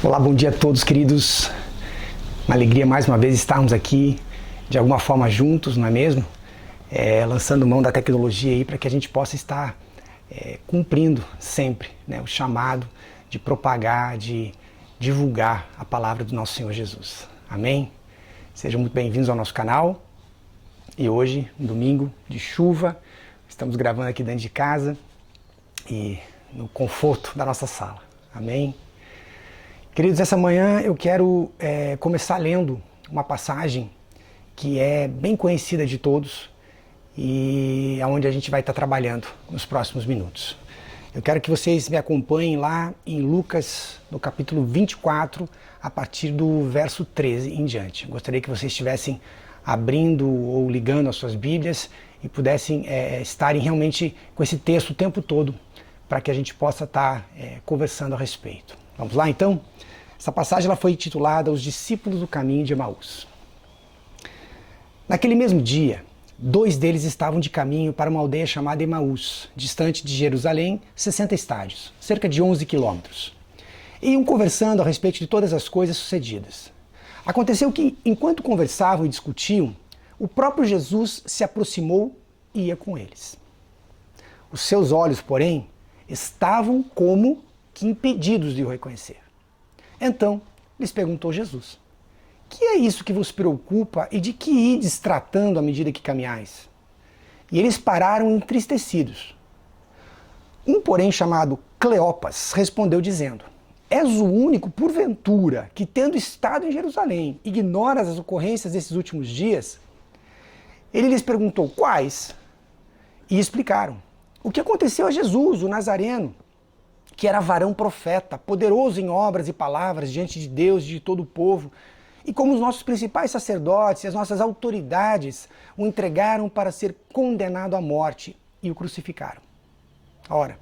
Olá, bom dia a todos, queridos. Uma alegria mais uma vez estarmos aqui, de alguma forma juntos, não é mesmo? Lançando mão da tecnologia aí para que a gente possa estar cumprindo sempre, né, o chamado de propagar, de divulgar a palavra do nosso Senhor Jesus. Amém? Sejam muito bem-vindos ao nosso canal. E hoje, um domingo de chuva, estamos gravando aqui dentro de casa e no conforto da nossa sala. Amém? Queridos, essa manhã eu quero começar lendo uma passagem que é bem conhecida de todos e é onde a gente vai estar trabalhando nos próximos minutos. Eu quero que vocês me acompanhem lá em Lucas, no capítulo 24, a partir do verso 13 em diante. Eu gostaria que vocês estivessem abrindo ou ligando as suas Bíblias e pudessem estarem realmente com esse texto o tempo todo, para que a gente possa estar conversando a respeito. Vamos lá então? Essa passagem ela foi intitulada Os Discípulos do Caminho de Emaús. Naquele mesmo dia, 2 deles estavam de caminho para uma aldeia chamada Emaús, distante de Jerusalém, 60 estádios, cerca de 11 quilômetros. Iam conversando a respeito de todas as coisas sucedidas. Aconteceu que, enquanto conversavam e discutiam, o próprio Jesus se aproximou e ia com eles. Os seus olhos, porém, estavam como que impedidos de o reconhecer. Então, lhes perguntou Jesus: que é isso que vos preocupa e de que ides tratando à medida que caminhais? E eles pararam entristecidos. Um, porém, chamado Cleopas, respondeu dizendo: és o único, porventura, que tendo estado em Jerusalém, ignoras as ocorrências desses últimos dias? Ele lhes perguntou: quais? E explicaram o que aconteceu a Jesus, o Nazareno, que era varão profeta, poderoso em obras e palavras diante de Deus e de todo o povo, e como os nossos principais sacerdotes e as nossas autoridades o entregaram para ser condenado à morte e o crucificaram. Ora,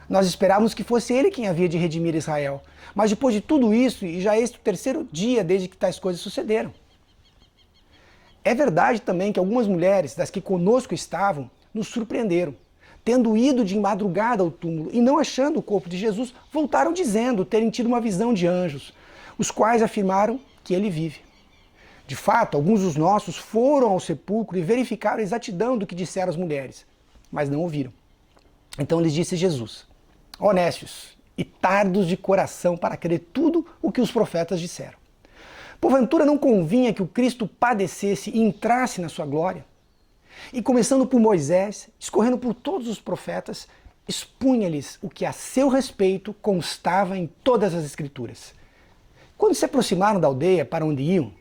nós esperávamos que fosse ele quem havia de redimir Israel, mas depois de tudo isso, e já este o 3º dia desde que tais coisas sucederam. É verdade também que algumas mulheres das que conosco estavam nos surpreenderam, tendo ido de madrugada ao túmulo e não achando o corpo de Jesus, voltaram dizendo terem tido uma visão de anjos, os quais afirmaram que ele vive. De fato, alguns dos nossos foram ao sepulcro e verificaram a exatidão do que disseram as mulheres, mas não ouviram. Então lhes disse Jesus: honestos e tardos de coração para crer tudo o que os profetas disseram. Porventura não convinha que o Cristo padecesse e entrasse na sua glória? E começando por Moisés, escorrendo por todos os profetas, expunha-lhes o que a seu respeito constava em todas as Escrituras. Quando se aproximaram da aldeia para onde iam,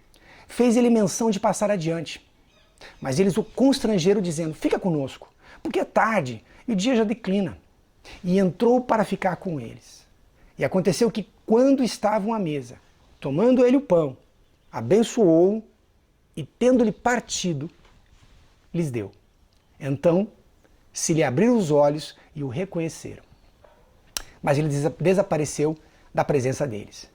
fez ele menção de passar adiante. Mas eles o constrangeram dizendo: fica conosco, porque é tarde e o dia já declina. E entrou para ficar com eles. E aconteceu que, quando estavam à mesa, tomando ele o pão, abençoou-o e, tendo-lhe partido, lhes deu. Então se lhe abriram os olhos e o reconheceram. Mas ele desapareceu da presença deles.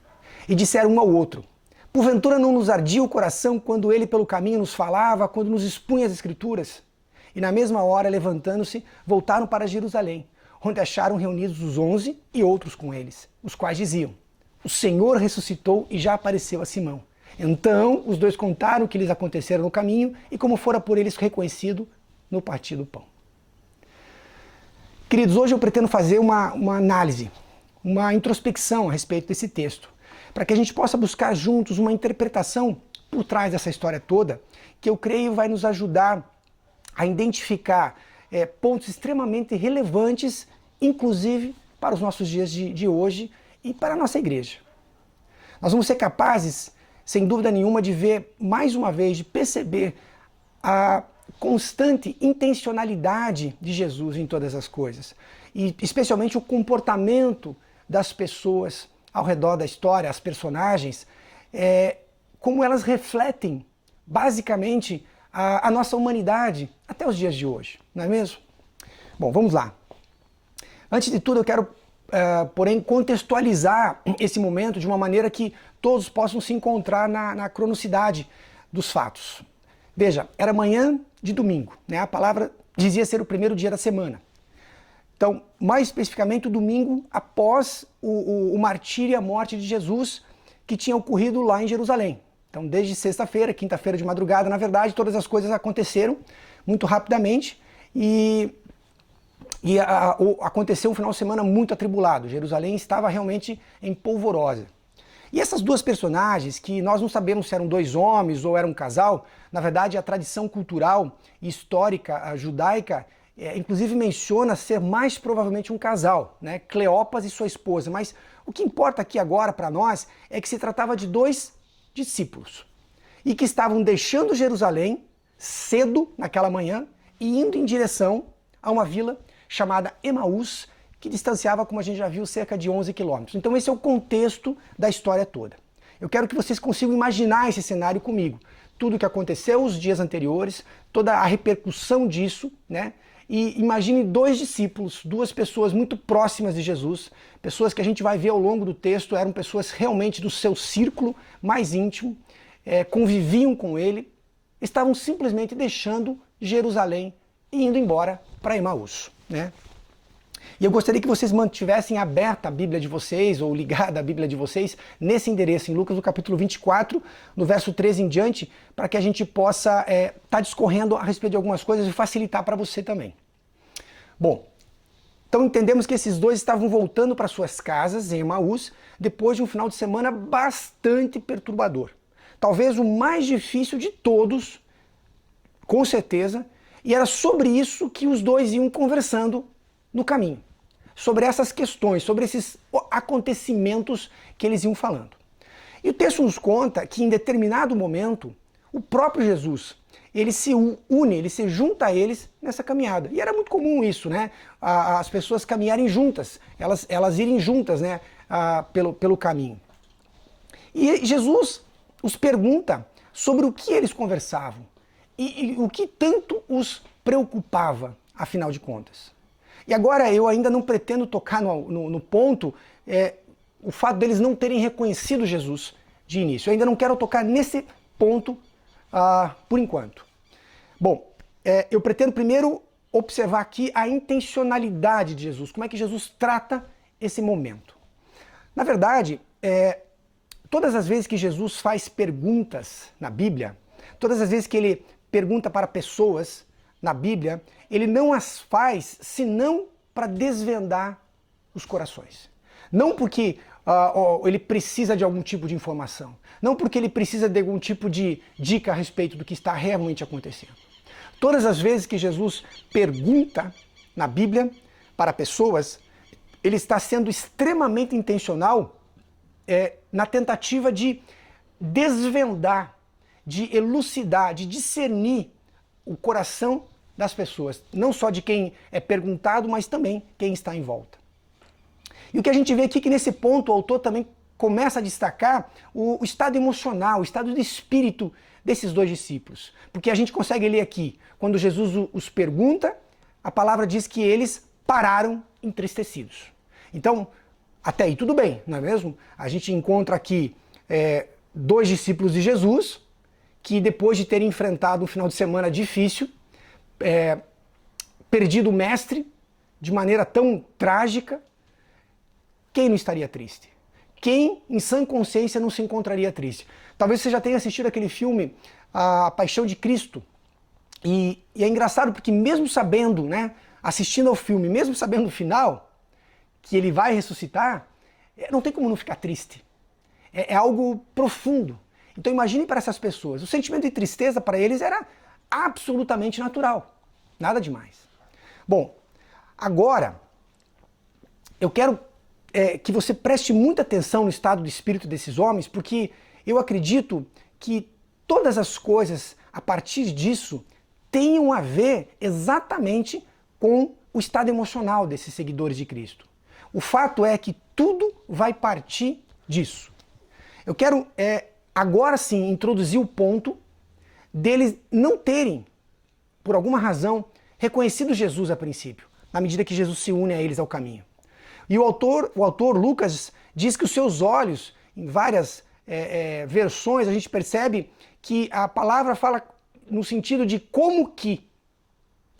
E disseram um ao outro: porventura não nos ardia o coração quando ele pelo caminho nos falava, quando nos expunha as Escrituras? E na mesma hora, levantando-se, voltaram para Jerusalém, onde acharam reunidos os 11 e outros com eles, os quais diziam: o Senhor ressuscitou e já apareceu a Simão. Então os 2 contaram o que lhes acontecera no caminho e como fora por eles reconhecido no partir do pão. Queridos, hoje eu pretendo fazer uma análise, uma introspecção a respeito desse texto, para que a gente possa buscar juntos uma interpretação por trás dessa história toda, que eu creio vai nos ajudar a identificar pontos extremamente relevantes, inclusive para os nossos dias de hoje e para a nossa igreja. Nós vamos ser capazes, sem dúvida nenhuma, de ver, mais uma vez, de perceber a constante intencionalidade de Jesus em todas as coisas. E especialmente o comportamento das pessoas ao redor da história, as personagens, como elas refletem, basicamente, a nossa humanidade até os dias de hoje, não é mesmo? Bom, vamos lá. Antes de tudo, eu quero porém contextualizar esse momento de uma maneira que todos possam se encontrar na cronicidade dos fatos. Veja, era manhã de domingo, né? A palavra dizia ser o 1º dia da semana. Então, mais especificamente o domingo após o martírio e a morte de Jesus, que tinha ocorrido lá em Jerusalém. Então, desde sexta-feira, quinta-feira de madrugada, na verdade, todas as coisas aconteceram muito rapidamente e aconteceu um final de semana muito atribulado. Jerusalém estava realmente em polvorosa. E essas duas personagens, que nós não sabemos se eram dois homens ou era um casal, na verdade a tradição cultural e histórica judaica inclusive menciona ser mais provavelmente um casal, né? Cleopas e sua esposa. Mas o que importa aqui agora para nós é que se tratava de dois discípulos e que estavam deixando Jerusalém cedo naquela manhã e indo em direção a uma vila chamada Emaús, que distanciava, como a gente já viu, cerca de 11 quilômetros. Então esse é o contexto da história toda. Eu quero que vocês consigam imaginar esse cenário comigo. Tudo o que aconteceu os dias anteriores, toda a repercussão disso, né? E imagine dois discípulos, duas pessoas muito próximas de Jesus, pessoas que a gente vai ver ao longo do texto, eram pessoas realmente do seu círculo mais íntimo, conviviam com ele, estavam simplesmente deixando Jerusalém e indo embora para Emaús, né? E eu gostaria que vocês mantivessem aberta a Bíblia de vocês, ou ligada a Bíblia de vocês, nesse endereço, em Lucas, no capítulo 24, no verso 13 em diante, para que a gente possa estar discorrendo a respeito de algumas coisas e facilitar para você também. Bom, então entendemos que esses dois estavam voltando para suas casas, em Emaús, depois de um final de semana bastante perturbador. Talvez o mais difícil de todos, com certeza, e era sobre isso que os dois iam conversando no caminho. Sobre essas questões, sobre esses acontecimentos que eles iam falando. E o texto nos conta que em determinado momento, o próprio Jesus, ele se une, ele se junta a eles nessa caminhada. E era muito comum isso, né? As pessoas caminharem juntas, elas irem juntas, né? Pelo caminho. E Jesus os pergunta sobre o que eles conversavam e o que tanto os preocupava, afinal de contas. E agora eu ainda não pretendo tocar no ponto, o fato deles não terem reconhecido Jesus de início. Eu ainda não quero tocar nesse ponto por enquanto. Bom, eu pretendo primeiro observar aqui a intencionalidade de Jesus, como é que Jesus trata esse momento. Na verdade, todas as vezes que Jesus faz perguntas na Bíblia, todas as vezes que ele pergunta para pessoas na Bíblia, ele não as faz senão para desvendar os corações. Não porque ele precisa de algum tipo de informação, não porque ele precisa de algum tipo de dica a respeito do que está realmente acontecendo. Todas as vezes que Jesus pergunta na Bíblia para pessoas, ele está sendo extremamente intencional na tentativa de desvendar, de elucidar, de discernir o coração das pessoas, não só de quem é perguntado, mas também quem está em volta. E o que a gente vê aqui é que nesse ponto o autor também começa a destacar o estado emocional, o estado de espírito desses dois discípulos. Porque a gente consegue ler aqui, quando Jesus os pergunta, a palavra diz que eles pararam entristecidos. Então, até aí tudo bem, não é mesmo? A gente encontra aqui dois discípulos de Jesus, que depois de terem enfrentado um final de semana difícil, perdido o mestre de maneira tão trágica, quem não estaria triste? Quem, em sã consciência, não se encontraria triste? Talvez você já tenha assistido aquele filme A Paixão de Cristo. E é engraçado porque mesmo sabendo, né, assistindo ao filme, mesmo sabendo o final, que ele vai ressuscitar, não tem como não ficar triste. É algo profundo. Então imagine para essas pessoas, o sentimento de tristeza para eles era absolutamente natural. Nada demais. Bom, agora eu quero que você preste muita atenção no estado de espírito desses homens, porque eu acredito que todas as coisas a partir disso tenham a ver exatamente com o estado emocional desses seguidores de Cristo. O fato é que tudo vai partir disso. Eu quero agora sim introduzir o ponto deles não terem, por alguma razão, reconhecido Jesus a princípio, na medida que Jesus se une a eles ao caminho. E o autor Lucas diz que os seus olhos, em várias versões, a gente percebe que a palavra fala no sentido de como que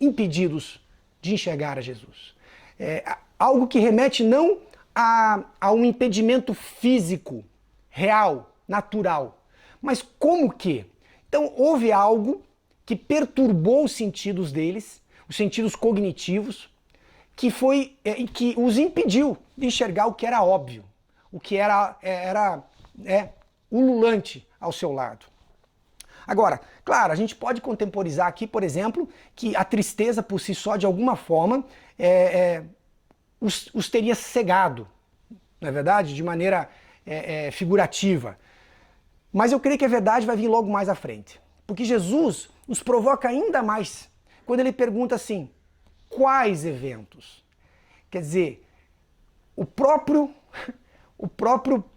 impedidos de enxergar a Jesus. Algo que remete não a um impedimento físico, real, natural. Mas como que? Então houve algo que perturbou os sentidos deles, os sentidos cognitivos, que os impediu de enxergar o que era óbvio, o que era ululante ao seu lado. Agora, claro, a gente pode contemporizar aqui, por exemplo, que a tristeza por si só, de alguma forma, os teria cegado, não é verdade? De maneira figurativa. Mas eu creio que a verdade vai vir logo mais à frente. Porque Jesus nos provoca ainda mais quando ele pergunta assim, quais eventos? Quer dizer, o próprio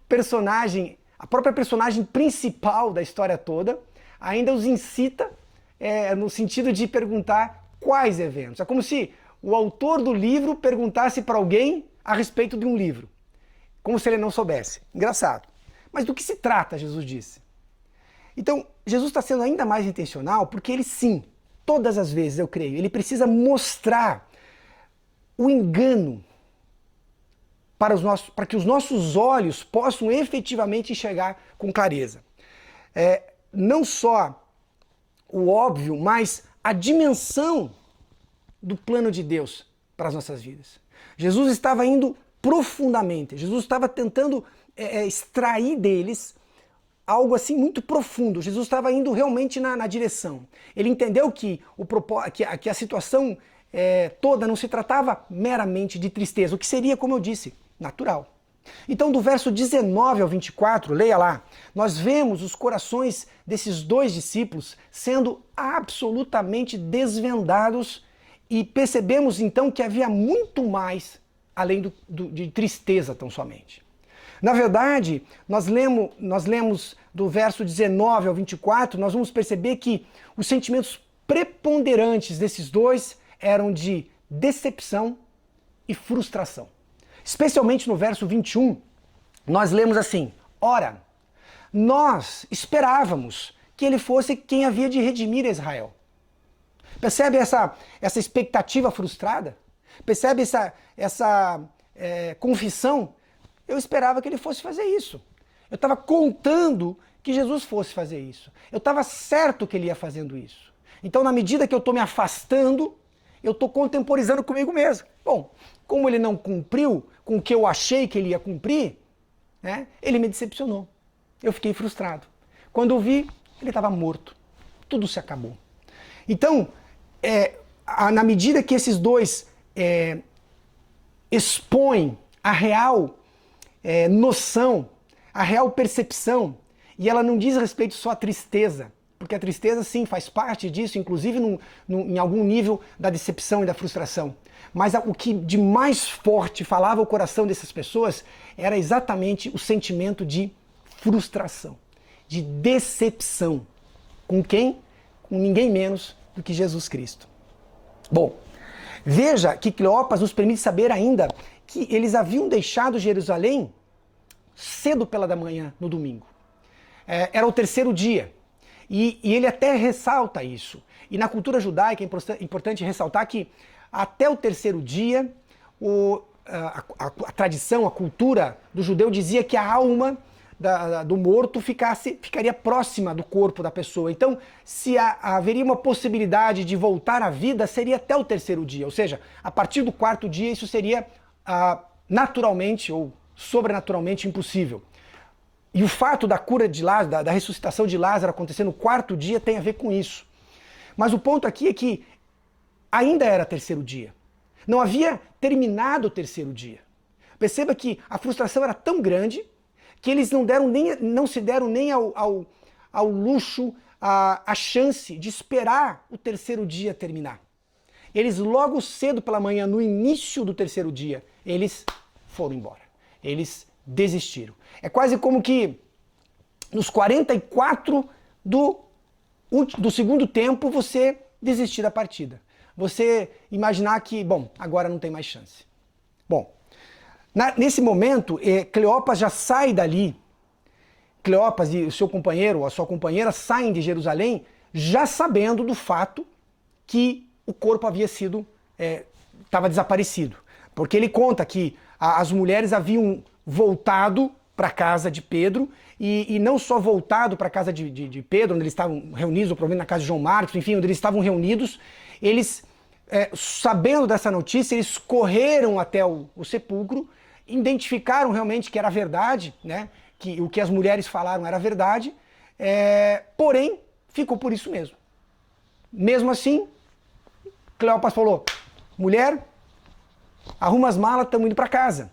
personagem, a própria personagem principal da história toda, ainda os incita no sentido de perguntar quais eventos. É como se o autor do livro perguntasse para alguém a respeito de um livro. Como se ele não soubesse. Engraçado. Mas do que se trata, Jesus disse? Então, Jesus está sendo ainda mais intencional porque ele sim, todas as vezes, eu creio, ele precisa mostrar o engano para que os nossos olhos possam efetivamente enxergar com clareza. Não só o óbvio, mas a dimensão do plano de Deus para as nossas vidas. Jesus estava indo profundamente, Jesus estava tentando extrair deles algo assim muito profundo. Jesus estava indo realmente na direção. Ele entendeu que a situação toda não se tratava meramente de tristeza, o que seria, como eu disse, natural. Então, do verso 19 ao 24, leia lá, nós vemos os corações desses dois discípulos sendo absolutamente desvendados e percebemos então que havia muito mais além de tristeza tão somente. Na verdade, nós lemos do verso 19 ao 24, nós vamos perceber que os sentimentos preponderantes desses dois eram de decepção e frustração. Especialmente no verso 21, nós lemos assim, ora, nós esperávamos que ele fosse quem havia de redimir Israel. Percebe essa expectativa frustrada? Percebe essa confissão? Eu esperava que ele fosse fazer isso. Eu estava contando que Jesus fosse fazer isso. Eu estava certo que ele ia fazendo isso. Então, na medida que eu estou me afastando, eu estou contemporizando comigo mesmo. Bom, como ele não cumpriu com o que eu achei que ele ia cumprir, ele me decepcionou. Eu fiquei frustrado. Quando eu vi, ele estava morto. Tudo se acabou. Então, na medida que esses dois expõem a real noção, a real percepção, e ela não diz respeito só à tristeza, porque a tristeza sim faz parte disso, inclusive em algum nível da decepção e da frustração. Mas o que de mais forte falava o coração dessas pessoas era exatamente o sentimento de frustração, de decepção. Com quem? Com ninguém menos do que Jesus Cristo. Bom, veja que Cleopas nos permite saber ainda que eles haviam deixado Jerusalém cedo pela da manhã, no domingo. Era o terceiro dia. E ele até ressalta isso. E na cultura judaica é importante ressaltar que até o terceiro dia, a tradição, a cultura do judeu dizia que a alma do morto ficaria próxima do corpo da pessoa. Então, se haveria uma possibilidade de voltar à vida, seria até o terceiro dia. Ou seja, a partir do quarto dia, isso seria naturalmente ou sobrenaturalmente impossível. E o fato da cura de Lázaro, da ressuscitação de Lázaro acontecer no quarto dia tem a ver com isso. Mas o ponto aqui é que ainda era terceiro dia. Não havia terminado o terceiro dia. Perceba que a frustração era tão grande que eles não se deram nem ao luxo, a chance de esperar o terceiro dia terminar. Eles logo cedo pela manhã, no início do terceiro dia, eles foram embora. Eles desistiram. É quase como que nos 44 do segundo tempo você desistir da partida. Você imaginar que, bom, agora não tem mais chance. Bom, nesse momento, Cleopas já sai dali. Cleopas e o seu companheiro, ou a sua companheira, saem de Jerusalém já sabendo do fato que o corpo havia estava desaparecido. Porque ele conta que as mulheres haviam voltado para a casa de Pedro e não só voltado para a casa de Pedro, onde eles estavam reunidos, ou provavelmente na casa de João Marcos, enfim, onde eles estavam reunidos, eles, sabendo dessa notícia, eles correram até o sepulcro, identificaram realmente que era verdade, né, que o que as mulheres falaram era verdade, porém, ficou por isso mesmo. Mesmo assim, Cleópatra falou, mulher, arruma as malas, estamos indo para casa.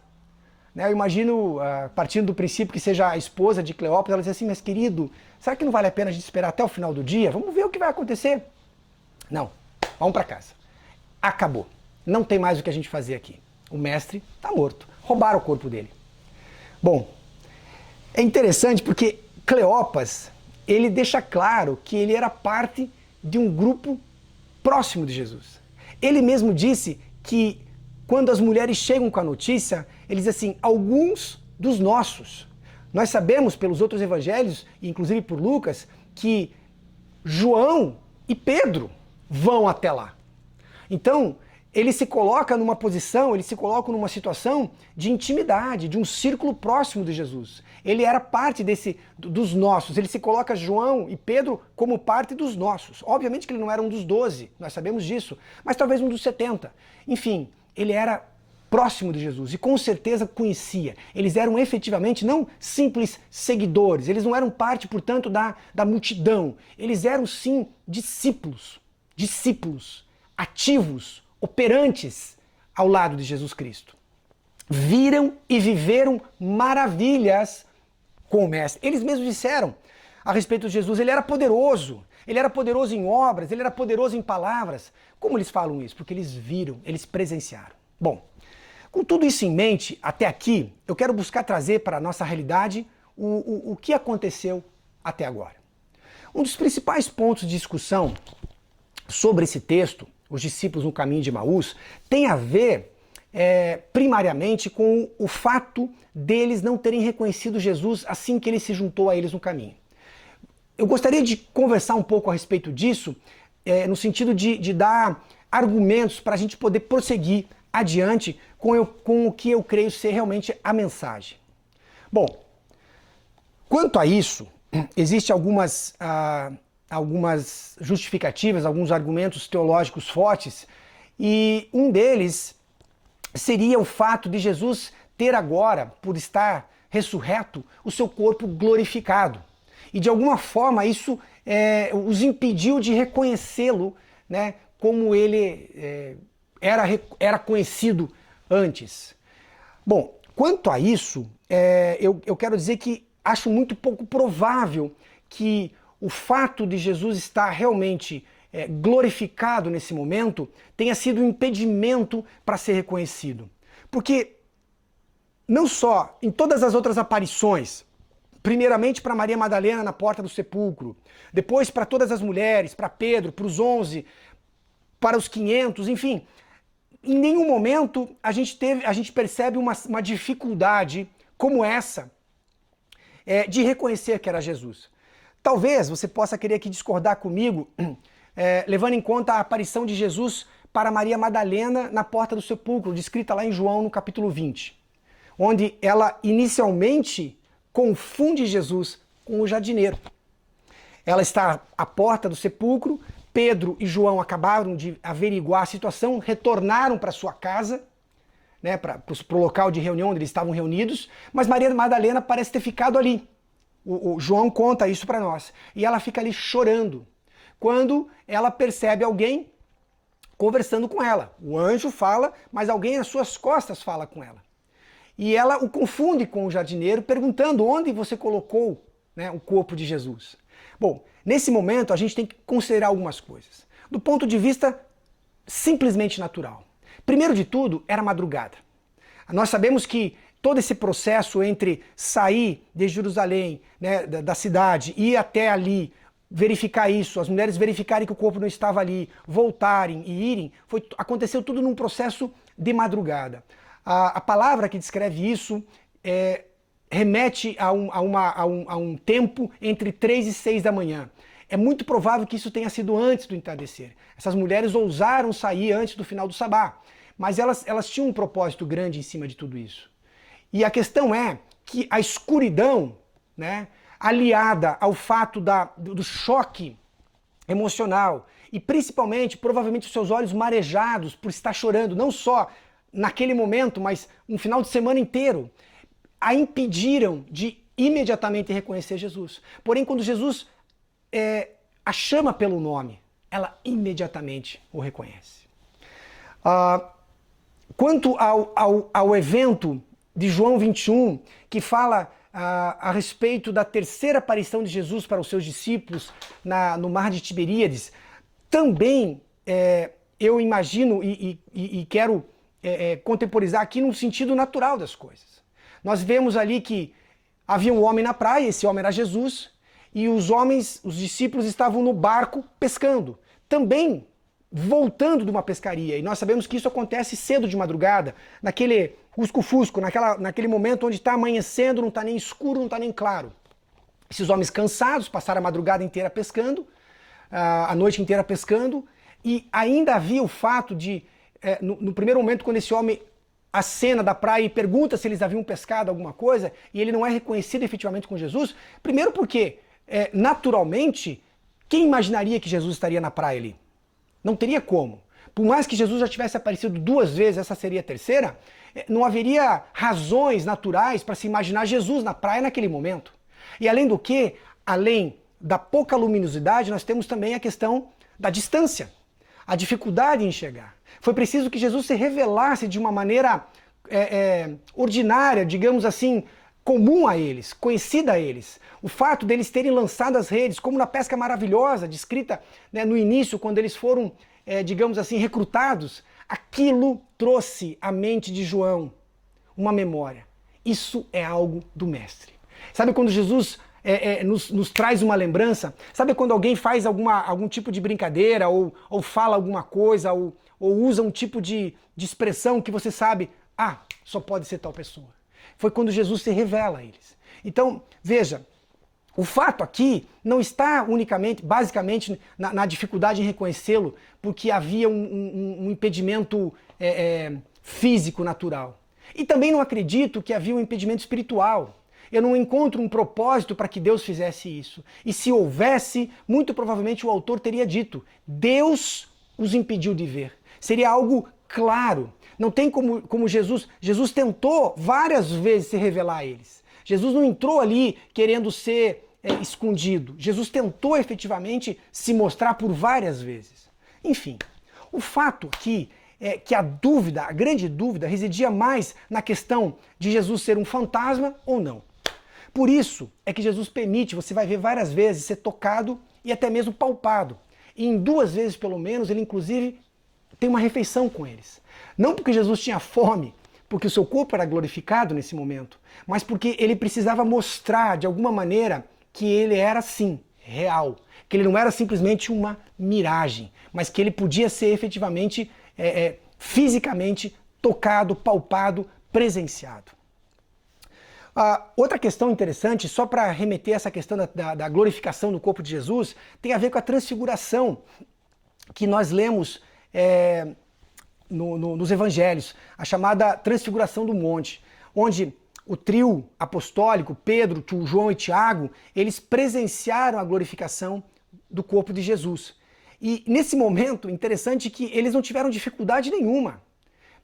Eu imagino, partindo do princípio que seja a esposa de Cleópatra, ela diz assim, mas querido, será que não vale a pena a gente esperar até o final do dia? Vamos ver o que vai acontecer. Não, vamos para casa. Acabou. Não tem mais o que a gente fazer aqui. O mestre está morto. Roubaram o corpo dele. Bom, é interessante porque Cleópas, ele deixa claro que ele era parte de um grupo próximo de Jesus. Ele mesmo disse que quando as mulheres chegam com a notícia, eles dizem assim, alguns dos nossos. Nós sabemos pelos outros evangelhos, inclusive por Lucas, que João e Pedro vão até lá. Então, ele se coloca numa posição, ele se coloca numa situação de intimidade, de um círculo próximo de Jesus. Ele era parte dos nossos, ele se coloca João e Pedro como parte dos nossos. Obviamente que ele não era um dos 12, nós sabemos disso, mas talvez um dos 70. Enfim, ele era próximo de Jesus e com certeza conhecia. Eles eram efetivamente não simples seguidores, eles não eram parte, portanto, da multidão. Eles eram sim discípulos ativos, operantes ao lado de Jesus Cristo. Viram e viveram maravilhas com o Mestre. Eles mesmos disseram a respeito de Jesus, ele era poderoso em obras, ele era poderoso em palavras. Como eles falam isso? Porque eles viram, eles presenciaram. Bom, com tudo isso em mente, até aqui, eu quero buscar trazer para a nossa realidade o que aconteceu até agora. Um dos principais pontos de discussão sobre esse texto, os discípulos no caminho de Emaús, tem a ver primariamente com o fato deles não terem reconhecido Jesus assim que ele se juntou a eles no caminho. Eu gostaria de conversar um pouco a respeito disso, no sentido de dar argumentos para a gente poder prosseguir adiante com o que eu creio ser realmente a mensagem. Bom, quanto a isso, existem algumas justificativas, alguns argumentos teológicos fortes, e um deles seria o fato de Jesus ter agora, por estar ressurreto, o seu corpo glorificado. E de alguma forma isso os impediu de reconhecê-lo, né, como ele era conhecido antes. Bom, quanto a isso, eu quero dizer que acho muito pouco provável que o fato de Jesus estar realmente glorificado nesse momento tenha sido um impedimento para ser reconhecido. Porque não só em todas as outras aparições, primeiramente para Maria Madalena na porta do sepulcro, depois para todas as mulheres, para Pedro, para os 11, para os 500, enfim, em nenhum momento a gente percebe uma dificuldade como essa de reconhecer que era Jesus. Talvez você possa querer aqui discordar comigo, levando em conta a aparição de Jesus para Maria Madalena na porta do sepulcro, descrita lá em João no capítulo 20, onde ela inicialmente confunde Jesus com o jardineiro. Ela está à porta do sepulcro, Pedro e João acabaram de averiguar a situação, retornaram para sua casa, né, para o local de reunião onde eles estavam reunidos, mas Maria Madalena parece ter ficado ali. O João conta isso para nós. E ela fica ali chorando, quando ela percebe alguém conversando com ela. O anjo fala, mas alguém às suas costas fala com ela. E ela o confunde com o jardineiro, perguntando onde você colocou, né, o corpo de Jesus. Bom, nesse momento a gente tem que considerar algumas coisas. Do ponto de vista simplesmente natural. Primeiro de tudo, era madrugada. Nós sabemos que todo esse processo entre sair de Jerusalém, né, da cidade, ir até ali, verificar isso, as mulheres verificarem que o corpo não estava ali, voltarem e irem, aconteceu tudo num processo de madrugada. A palavra que descreve isso remete a um tempo entre 3 e 6 da manhã. É muito provável que isso tenha sido antes do entardecer. Essas mulheres ousaram sair antes do final do sabá, mas elas tinham um propósito grande em cima de tudo isso. E a questão é que a escuridão né, aliada ao fato do choque emocional e principalmente, provavelmente, os seus olhos marejados por estar chorando, não só naquele momento, mas um final de semana inteiro, a impediram de imediatamente reconhecer Jesus. Porém, quando Jesus a chama pelo nome, ela imediatamente o reconhece. Quanto ao evento de João 21, que fala a respeito da terceira aparição de Jesus para os seus discípulos no mar de Tiberíades, também eu imagino e quero contemporizar aqui no sentido natural das coisas. Nós vemos ali que havia um homem na praia, esse homem era Jesus, e os discípulos estavam no barco pescando, também voltando de uma pescaria. E nós sabemos que isso acontece cedo de madrugada, naquele fusco-fusco, naquele momento onde está amanhecendo, não está nem escuro, não está nem claro. Esses homens cansados passaram a madrugada inteira pescando, a noite inteira pescando, e ainda havia o fato de, no primeiro momento, quando esse homem acena da praia e pergunta se eles haviam pescado alguma coisa, e ele não é reconhecido efetivamente com Jesus, primeiro porque, naturalmente, quem imaginaria que Jesus estaria na praia ali? Não teria como. Por mais que Jesus já tivesse aparecido 2 vezes, essa seria a terceira, não haveria razões naturais para se imaginar Jesus na praia naquele momento. E além do que, além da pouca luminosidade, nós temos também a questão da distância, a dificuldade em enxergar. Foi preciso que Jesus se revelasse de uma maneira ordinária, digamos assim, comum a eles, conhecida a eles. O fato deles terem lançado as redes, como na pesca maravilhosa, descrita, né, no início, quando eles foram, digamos assim, recrutados, aquilo trouxe à mente de João uma memória. Isso é algo do Mestre. Sabe quando Jesus nos traz uma lembrança? Sabe quando alguém faz algum tipo de brincadeira, ou fala alguma coisa, ou usa um tipo de expressão que você sabe, só pode ser tal pessoa. Foi quando Jesus se revela a eles. Então, veja, o fato aqui não está unicamente, basicamente, na dificuldade em reconhecê-lo, porque havia um impedimento físico natural. E também não acredito que havia um impedimento espiritual. Eu não encontro um propósito para que Deus fizesse isso. E se houvesse, muito provavelmente o autor teria dito: Deus os impediu de ver. Seria algo claro. Não tem como Jesus tentou várias vezes se revelar a eles. Jesus não entrou ali querendo ser escondido. Jesus tentou efetivamente se mostrar por várias vezes. Enfim, o fato aqui é que a grande dúvida, residia mais na questão de Jesus ser um fantasma ou não. Por isso é que Jesus permite, você vai ver várias vezes, ser tocado e até mesmo palpado. E em 2 vezes, pelo menos, ele inclusive tem uma refeição com eles. Não porque Jesus tinha fome, porque o seu corpo era glorificado nesse momento, mas porque ele precisava mostrar, de alguma maneira, que ele era, sim, real. Que ele não era simplesmente uma miragem, mas que ele podia ser efetivamente, fisicamente, tocado, palpado, presenciado. Outra questão interessante, só para remeter essa questão da glorificação do corpo de Jesus, tem a ver com a transfiguração que nós lemos nos evangelhos, a chamada transfiguração do monte, onde o trio apostólico, Pedro, João e Tiago, eles presenciaram a glorificação do corpo de Jesus. E nesse momento, interessante que eles não tiveram dificuldade nenhuma.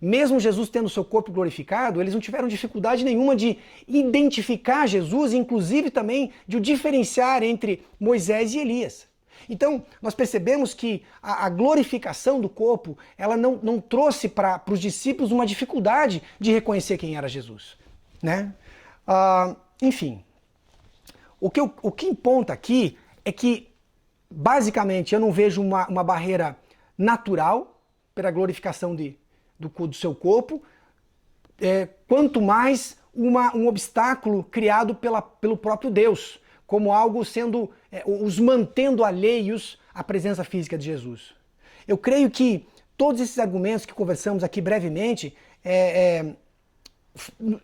Mesmo Jesus tendo seu corpo glorificado, eles não tiveram dificuldade nenhuma de identificar Jesus, inclusive também de o diferenciar entre Moisés e Elias. Então, nós percebemos que a glorificação do corpo, ela não trouxe para os discípulos uma dificuldade de reconhecer quem era Jesus, né? Enfim, o que importa aqui é que, basicamente, eu não vejo uma barreira natural pela glorificação do seu corpo, quanto mais um obstáculo criado pelo próprio Deus, como algo sendo, os mantendo alheios à presença física de Jesus. Eu creio que todos esses argumentos que conversamos aqui brevemente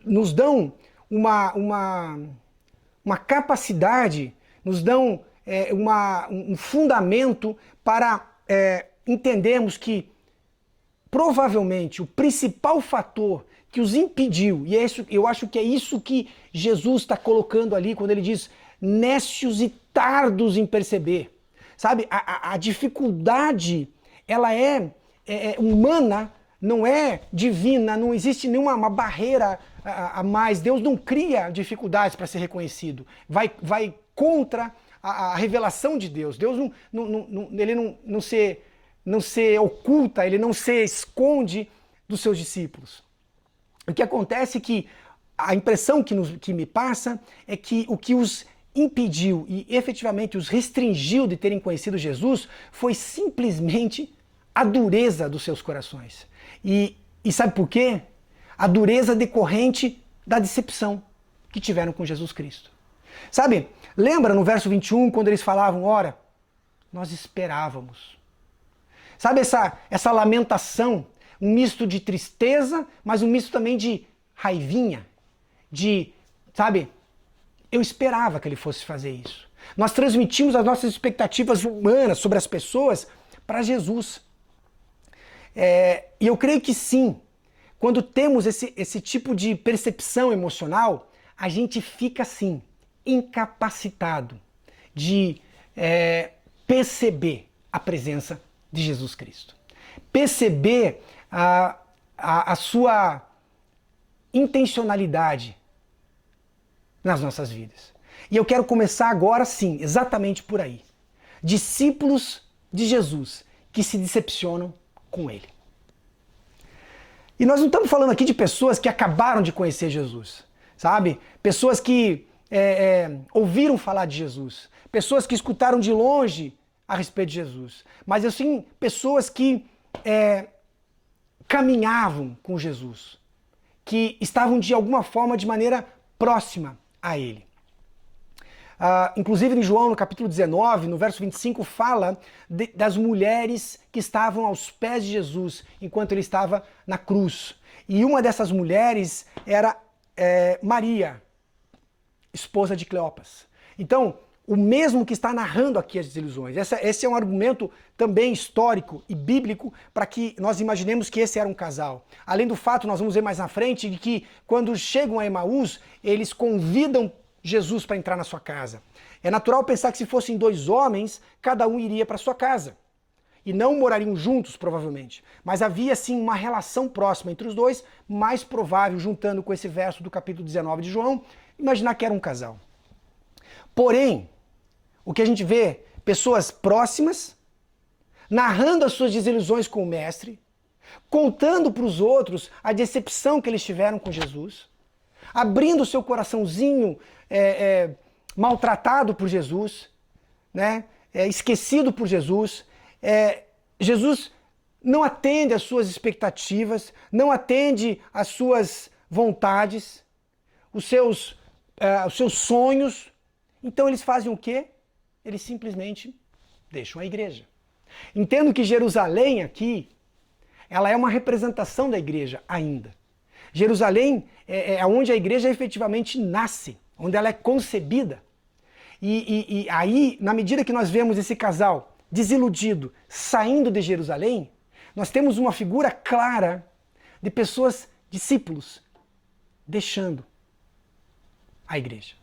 nos dão uma capacidade, nos dão um fundamento para entendermos que provavelmente o principal fator que os impediu, e eu acho que é isso que Jesus está colocando ali quando ele diz nécios e tardos em perceber. Sabe, a dificuldade, ela é humana, não é divina, não existe nenhuma barreira a mais. Deus não cria dificuldades para ser reconhecido. Vai contra a revelação de Deus. Deus ele não se oculta, ele não se esconde dos seus discípulos. O que acontece é que a impressão que me passa é que o que os impediu e efetivamente os restringiu de terem conhecido Jesus foi simplesmente a dureza dos seus corações. E sabe por quê? A dureza decorrente da decepção que tiveram com Jesus Cristo. Sabe, lembra no verso 21, quando eles falavam, ora, nós esperávamos. Sabe essa lamentação, um misto de tristeza, mas um misto também de raivinha, sabe, eu esperava que ele fosse fazer isso. Nós transmitimos as nossas expectativas humanas sobre as pessoas para Jesus. E eu creio que sim, quando temos esse tipo de percepção emocional, a gente fica assim, incapacitado de perceber a presença de Jesus Cristo. Perceber a sua intencionalidade nas nossas vidas. E eu quero começar agora sim, exatamente por aí. Discípulos de Jesus que se decepcionam com ele. E nós não estamos falando aqui de pessoas que acabaram de conhecer Jesus, sabe? Pessoas que ouviram falar de Jesus, pessoas que escutaram de longe a respeito de Jesus, mas assim, pessoas que caminhavam com Jesus, que estavam de alguma forma, de maneira próxima a ele. Inclusive em João, no capítulo 19, no verso 25, fala das mulheres que estavam aos pés de Jesus enquanto ele estava na cruz. E uma dessas mulheres era Maria, esposa de Cleopas. Então, o mesmo que está narrando aqui as desilusões. Esse é um argumento também histórico e bíblico para que nós imaginemos que esse era um casal. Além do fato, nós vamos ver mais na frente, de que quando chegam a Emaús, eles convidam Jesus para entrar na sua casa. É natural pensar que se fossem dois homens, cada um iria para sua casa. E não morariam juntos, provavelmente. Mas havia, sim, uma relação próxima entre os dois, mais provável, juntando com esse verso do capítulo 19 de João, imaginar que era um casal. Porém, o que a gente vê, pessoas próximas, narrando as suas desilusões com o Mestre, contando para os outros a decepção que eles tiveram com Jesus, abrindo o seu coraçãozinho maltratado por Jesus, né? Esquecido por Jesus. Jesus não atende às suas expectativas, não atende às suas vontades, os seus sonhos. Então eles fazem o quê? Eles simplesmente deixam a igreja. Entendo que Jerusalém aqui, ela é uma representação da igreja ainda. Jerusalém é onde a igreja efetivamente nasce, onde ela é concebida. E aí, na medida que nós vemos esse casal desiludido saindo de Jerusalém, nós temos uma figura clara de pessoas, discípulos, deixando a igreja.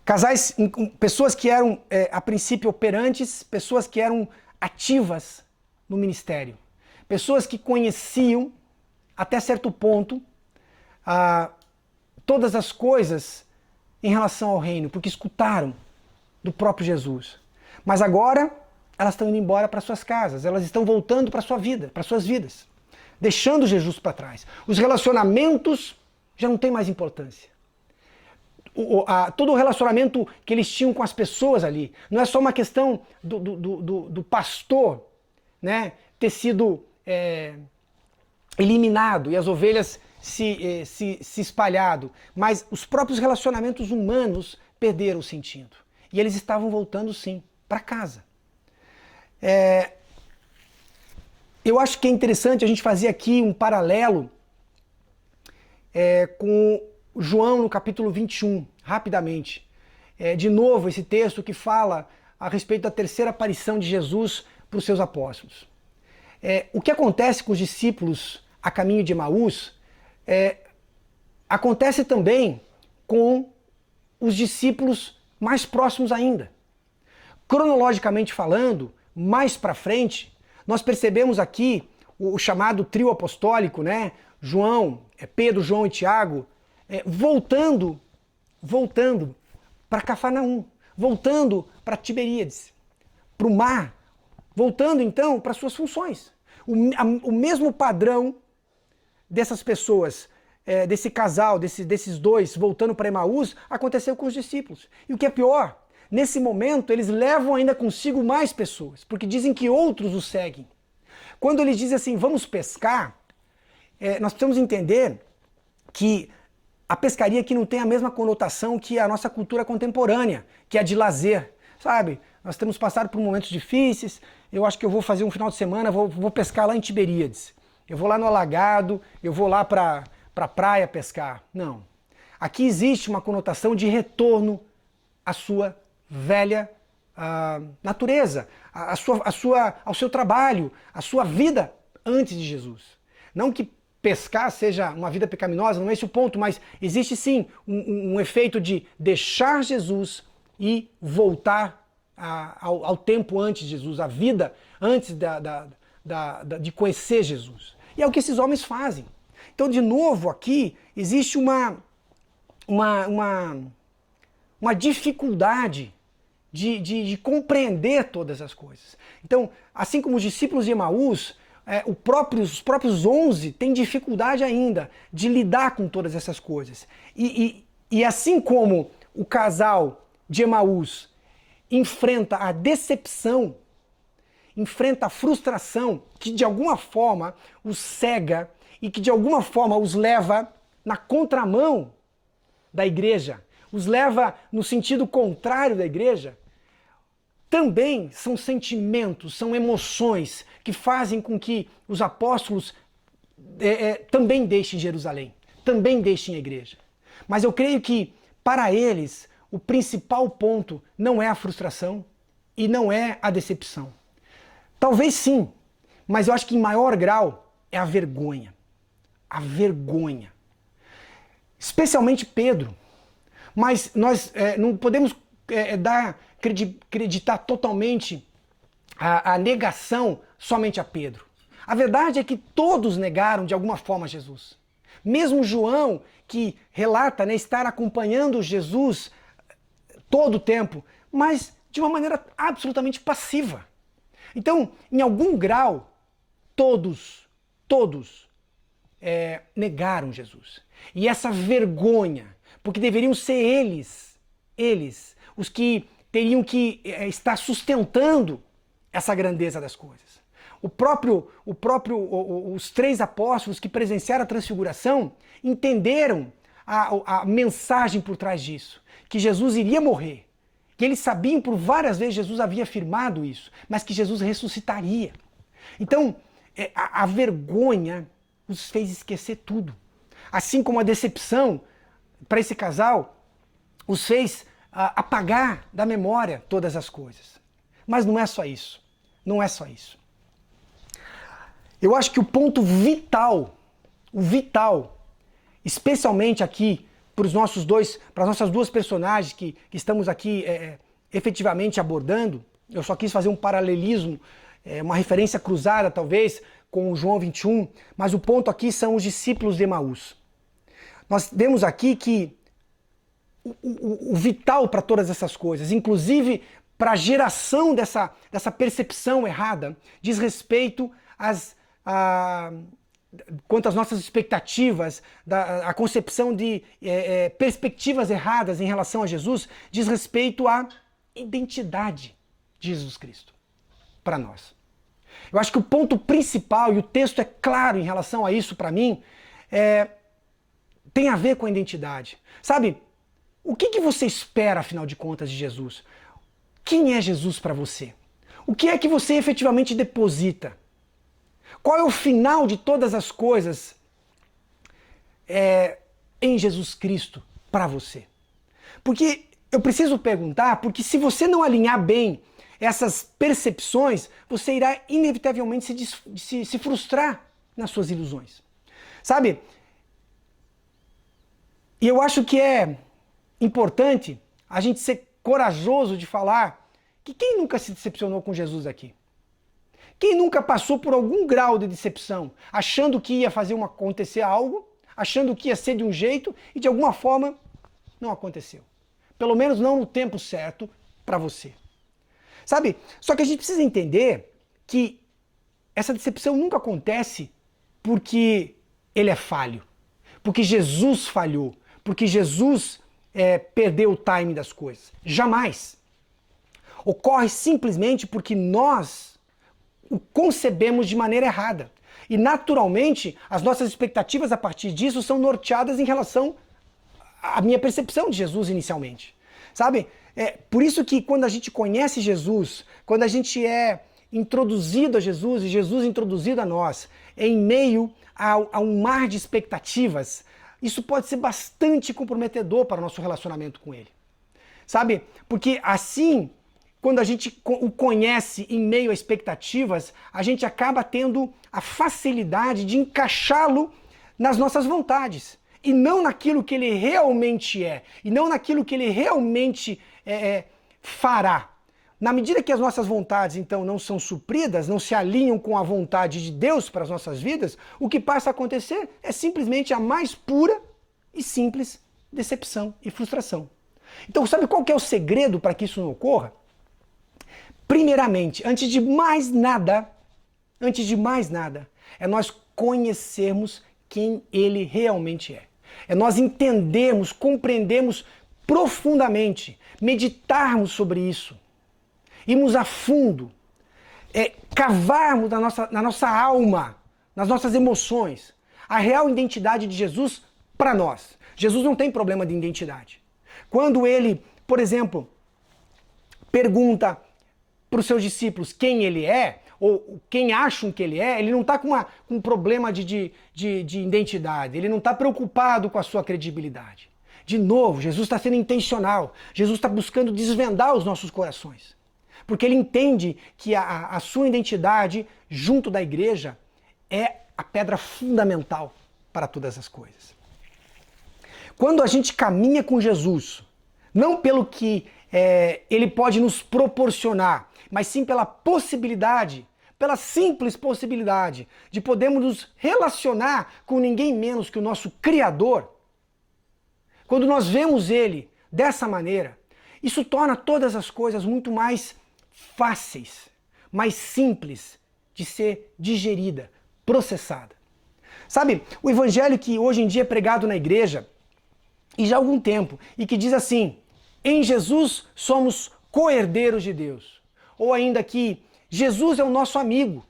Casais, pessoas que eram a princípio operantes, pessoas que eram ativas no ministério, pessoas que conheciam até certo ponto todas as coisas em relação ao reino, porque escutaram do próprio Jesus. Mas agora elas estão indo embora para suas casas, elas estão voltando para sua vida, para suas vidas, deixando Jesus para trás. Os relacionamentos já não têm mais importância. Todo o relacionamento que eles tinham com as pessoas ali, não é só uma questão do pastor, né, ter sido eliminado e as ovelhas se espalhado, mas os próprios relacionamentos humanos perderam o sentido. E eles estavam voltando sim para casa. Eu acho que é interessante a gente fazer aqui um paralelo com João no capítulo 21, rapidamente. De novo, esse texto que fala a respeito da terceira aparição de Jesus para os seus apóstolos. O que acontece com os discípulos a caminho de Emaús acontece também com os discípulos mais próximos ainda. Cronologicamente falando, mais para frente, nós percebemos aqui o chamado trio apostólico, né? Pedro, João e Tiago, voltando para Cafarnaum, voltando para Tiberíades, para o mar, voltando então para suas funções. O mesmo padrão dessas pessoas, desse casal, desses dois voltando para Emaús, aconteceu com os discípulos. E o que é pior, nesse momento eles levam ainda consigo mais pessoas, porque dizem que outros os seguem. Quando eles dizem assim, vamos pescar, nós precisamos entender que a pescaria aqui não tem a mesma conotação que a nossa cultura contemporânea, que é a de lazer, sabe? Nós temos passado por momentos difíceis, eu acho que eu vou fazer um final de semana, vou pescar lá em Tiberíades. Eu vou lá no alagado, eu vou lá para a praia pescar. Não. Aqui existe uma conotação de retorno à sua velha natureza, ao seu trabalho, à sua vida antes de Jesus. Não que pescar seja uma vida pecaminosa, não é esse o ponto, mas existe sim um efeito de deixar Jesus e voltar ao tempo antes de Jesus, à vida antes de conhecer Jesus. E é o que esses homens fazem. Então, de novo, aqui existe uma dificuldade de compreender todas as coisas. Então, assim como os discípulos de Emaús, os próprios 11 têm dificuldade ainda de lidar com todas essas coisas. E assim como o casal de Emaús enfrenta a decepção, enfrenta a frustração que de alguma forma os cega e que de alguma forma os leva na contramão da igreja, os leva no sentido contrário da igreja, também são sentimentos, são emoções que fazem com que os apóstolos também deixem Jerusalém, também deixem a igreja. Mas eu creio que, para eles, o principal ponto não é a frustração e não é a decepção. Talvez sim, mas eu acho que em maior grau é a vergonha. A vergonha. Especialmente Pedro. Mas nós não podemos acreditar totalmente a negação somente a Pedro. A verdade é que todos negaram de alguma forma Jesus. Mesmo João, que relata estar acompanhando Jesus todo o tempo, mas de uma maneira absolutamente passiva. Então, em algum grau, todos negaram Jesus. E essa vergonha, porque deveriam ser eles, os que teriam que estar sustentando essa grandeza das coisas. Os 3 apóstolos que presenciaram a transfiguração entenderam a mensagem por trás disso, que Jesus iria morrer, que eles sabiam por várias vezes, Jesus havia afirmado isso, mas que Jesus ressuscitaria. Então, a vergonha os fez esquecer tudo. Assim como a decepção para esse casal os fez apagar da memória todas as coisas. Mas não é só isso. Não é só isso. Eu acho que o ponto vital, especialmente aqui para as nossas 2 personagens que estamos aqui efetivamente abordando, eu só quis fazer um paralelismo, uma referência cruzada talvez com o João 21, mas o ponto aqui são os discípulos de Emaús. Nós vemos aqui que o vital para todas essas coisas, inclusive para a geração dessa percepção errada, diz respeito quanto às nossas expectativas, a concepção de perspectivas erradas em relação a Jesus, diz respeito à identidade de Jesus Cristo para nós. Eu acho que o ponto principal, e o texto é claro em relação a isso para mim, tem a ver com a identidade. Sabe, o que você espera, afinal de contas, de Jesus? Quem é Jesus para você? O que é que você efetivamente deposita? Qual é o final de todas as coisas em Jesus Cristo para você? Porque eu preciso perguntar, porque se você não alinhar bem essas percepções, você irá inevitavelmente se frustrar nas suas ilusões. Sabe, E eu acho que é importante a gente ser corajoso de falar que quem nunca se decepcionou com Jesus aqui? Quem nunca passou por algum grau de decepção, achando que ia acontecer algo, achando que ia ser de um jeito e de alguma forma não aconteceu. Pelo menos não no tempo certo para você. Sabe? Só que a gente precisa entender que essa decepção nunca acontece porque ele é falho, porque Jesus falhou, porque Jesus perdeu o time das coisas. Jamais. Ocorre simplesmente porque nós o concebemos de maneira errada. E naturalmente, as nossas expectativas a partir disso são norteadas em relação à minha percepção de Jesus inicialmente. Sabe? Por isso que quando a gente conhece Jesus, quando a gente é introduzido a Jesus e Jesus introduzido a nós, em meio a um mar de expectativas, isso pode ser bastante comprometedor para o nosso relacionamento com Ele. Sabe? Porque assim, quando a gente o conhece em meio a expectativas, a gente acaba tendo a facilidade de encaixá-lo nas nossas vontades. E não naquilo que ele realmente é. E não naquilo que ele realmente fará. Na medida que as nossas vontades, então, não são supridas, não se alinham com a vontade de Deus para as nossas vidas, o que passa a acontecer é simplesmente a mais pura e simples decepção e frustração. Então, sabe qual que é o segredo para que isso não ocorra? Primeiramente, antes de mais nada, é nós conhecermos quem Ele realmente é. É nós entendermos, compreendermos profundamente, meditarmos sobre isso, irmos a fundo, cavarmos na nossa alma, nas nossas emoções, a real identidade de Jesus para nós. Jesus não tem problema de identidade. Quando ele, por exemplo, pergunta para os seus discípulos quem ele é, ou quem acham que ele é, ele não está com um problema de identidade, ele não está preocupado com a sua credibilidade. De novo, Jesus está sendo intencional, Jesus está buscando desvendar os nossos corações, porque ele entende que a sua identidade junto da igreja é a pedra fundamental para todas as coisas. Quando a gente caminha com Jesus, não pelo que ele pode nos proporcionar, mas sim pela possibilidade, pela simples possibilidade de podermos nos relacionar com ninguém menos que o nosso Criador. Quando nós vemos Ele dessa maneira, isso torna todas as coisas muito mais fáceis, mais simples de ser digerida, processada. Sabe, o evangelho que hoje em dia é pregado na igreja, e já há algum tempo, e que diz assim: em Jesus somos co-herdeiros de Deus. Ou ainda que Jesus é o nosso amigo.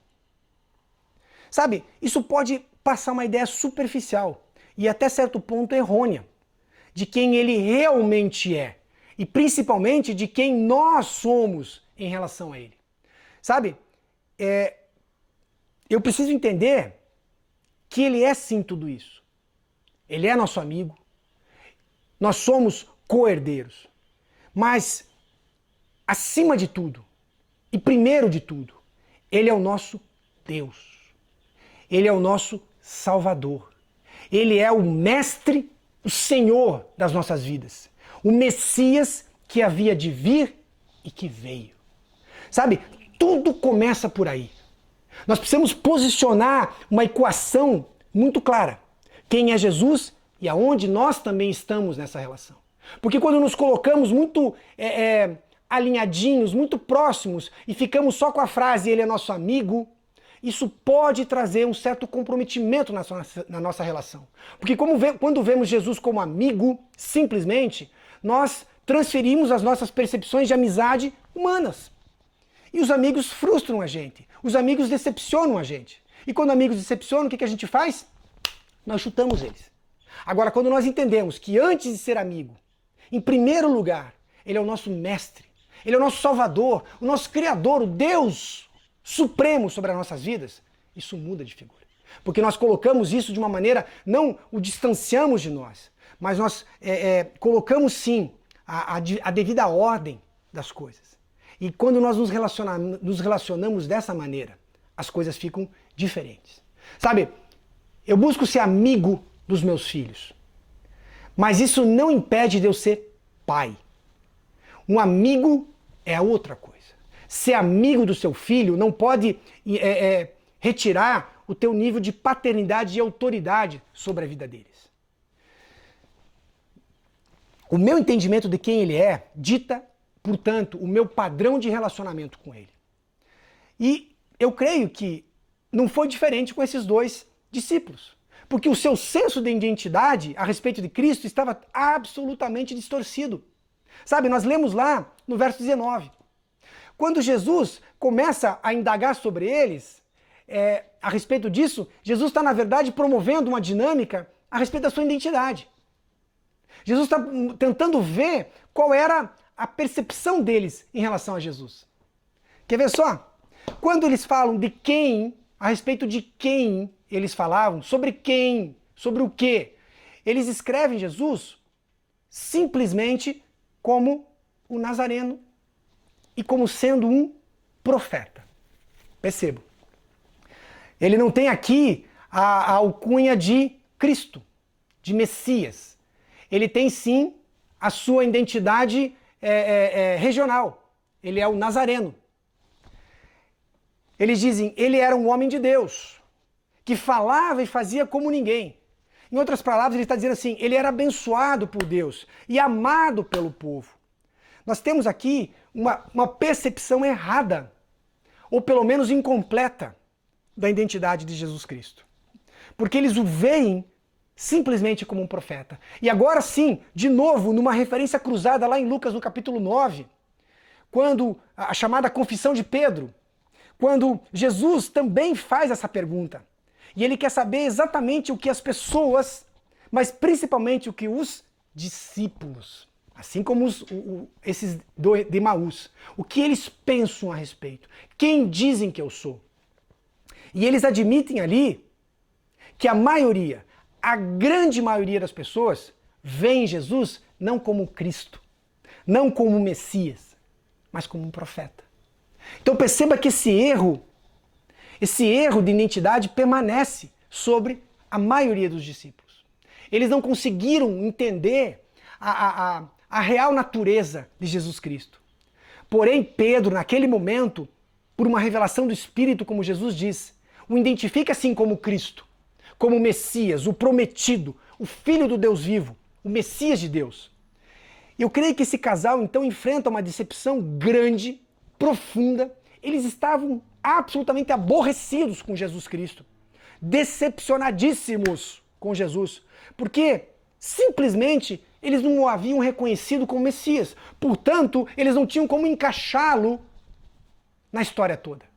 Sabe, isso pode passar uma ideia superficial e até certo ponto errônea de quem ele realmente é. E principalmente de quem nós somos em relação a ele. Sabe, eu preciso entender que ele é sim tudo isso. Ele é nosso amigo. Nós somos co-herdeiros. Mas, acima de tudo, e primeiro de tudo, ele é o nosso Deus. Ele é o nosso Salvador. Ele é o Mestre, o Senhor das nossas vidas. O Messias que havia de vir e que veio. Sabe, tudo começa por aí. Nós precisamos posicionar uma equação muito clara. Quem é Jesus e aonde nós também estamos nessa relação. Porque quando nos colocamos muito alinhadinhos, muito próximos e ficamos só com a frase ele é nosso amigo, isso pode trazer um certo comprometimento na nossa relação. Porque quando vemos Jesus como amigo, simplesmente, nós transferimos as nossas percepções de amizade humanas. E os amigos frustram a gente, os amigos decepcionam a gente. E quando amigos decepcionam, o que a gente faz? Nós chutamos eles. Agora, quando nós entendemos que antes de ser amigo, em primeiro lugar, ele é o nosso mestre, ele é o nosso salvador, o nosso criador, o Deus supremo sobre as nossas vidas, isso muda de figura. Porque nós colocamos isso de uma maneira, não o distanciamos de nós, mas nós colocamos sim a devida ordem das coisas. E quando nós nos relacionamos dessa maneira, as coisas ficam diferentes. Sabe, eu busco ser amigo dos meus filhos, Mas isso não impede de eu ser pai. Um amigo é outra coisa. Ser amigo do seu filho não pode retirar o teu nível de paternidade e autoridade sobre a vida deles. O meu entendimento de quem ele é dita, portanto, o meu padrão de relacionamento com ele. E eu creio que não foi diferente com esses dois discípulos. Porque o seu senso de identidade a respeito de Cristo estava absolutamente distorcido. Sabe, nós lemos lá no verso 19. Quando Jesus começa a indagar sobre eles, a respeito disso, Jesus está, na verdade, promovendo uma dinâmica a respeito da sua identidade. Jesus está tentando ver qual era a percepção deles em relação a Jesus. Quer ver só? Quando eles falam de quem, a respeito de quem eles falavam, sobre quem, sobre o quê, eles escrevem Jesus simplesmente como o Nazareno e como sendo um profeta. Percebo. Ele não tem aqui a alcunha de Cristo, de Messias. Ele tem sim a sua identidade regional. Ele é o Nazareno. Eles dizem, ele era um homem de Deus, que falava e fazia como ninguém. Em outras palavras, ele está dizendo assim, ele era abençoado por Deus e amado pelo povo. Nós temos aqui uma percepção errada, ou pelo menos incompleta, da identidade de Jesus Cristo. Porque eles o veem simplesmente como um profeta. E agora sim, de novo, numa referência cruzada lá em Lucas, no capítulo 9, quando a chamada confissão de Pedro, quando Jesus também faz essa pergunta. E ele quer saber exatamente o que as pessoas, mas principalmente o que os discípulos, assim como esses de Emaús, o que eles pensam a respeito. Quem dizem que eu sou? E eles admitem ali que a maioria, a grande maioria das pessoas, vê em Jesus não como Cristo, não como Messias, mas como um profeta. Então perceba que esse erro de identidade permanece sobre a maioria dos discípulos. Eles não conseguiram entender a real natureza de Jesus Cristo. Porém, Pedro, naquele momento, por uma revelação do Espírito, como Jesus diz, o identifica assim como Cristo, como o Messias, o prometido, o Filho do Deus vivo, o Messias de Deus. Eu creio que esse casal, então, enfrenta uma decepção grande, profunda. Eles estavam absolutamente aborrecidos com Jesus Cristo, decepcionadíssimos com Jesus, porque simplesmente eles não o haviam reconhecido como Messias. Portanto, eles não tinham como encaixá-lo na história toda.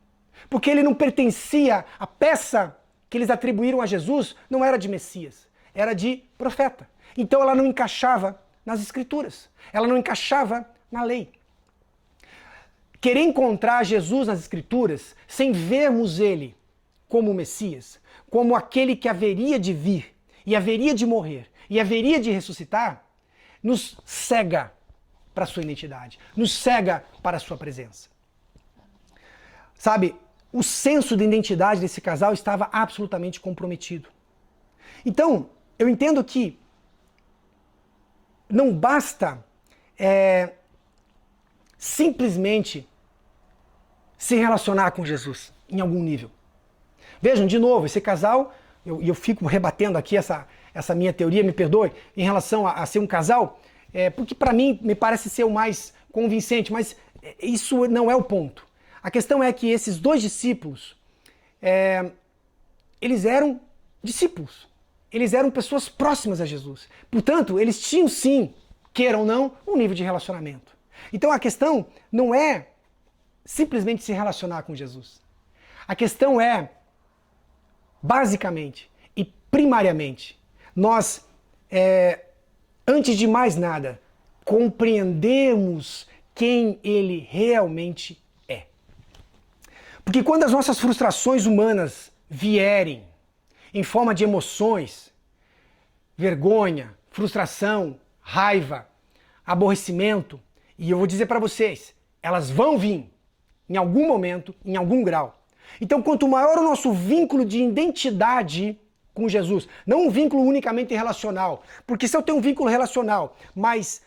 Porque ele não pertencia, a peça que eles atribuíram a Jesus não era de Messias, era de profeta. Então ela não encaixava nas Escrituras, ela não encaixava na lei. Querer encontrar Jesus nas Escrituras sem vermos ele como o Messias, como aquele que haveria de vir, e haveria de morrer, e haveria de ressuscitar, nos cega para a sua identidade, nos cega para a sua presença. Sabe, o senso de identidade desse casal estava absolutamente comprometido. Então, eu entendo que não basta simplesmente se relacionar com Jesus em algum nível. Vejam, de novo, esse casal, eu fico rebatendo aqui essa minha teoria, me perdoe, em relação a ser um casal, porque para mim me parece ser o mais convincente, mas isso não é o ponto. A questão é que esses dois discípulos, eles eram discípulos, eles eram pessoas próximas a Jesus. Portanto, eles tinham sim, queiram ou não, um nível de relacionamento. Então a questão não é simplesmente se relacionar com Jesus. A questão é, basicamente e primariamente, nós, antes de mais nada, compreendemos quem ele realmente é. Porque quando as nossas frustrações humanas vierem em forma de emoções, vergonha, frustração, raiva, aborrecimento, e eu vou dizer para vocês, elas vão vir em algum momento, em algum grau. Então, quanto maior o nosso vínculo de identidade com Jesus. Não um vínculo unicamente relacional. Porque se eu tenho um vínculo relacional, mas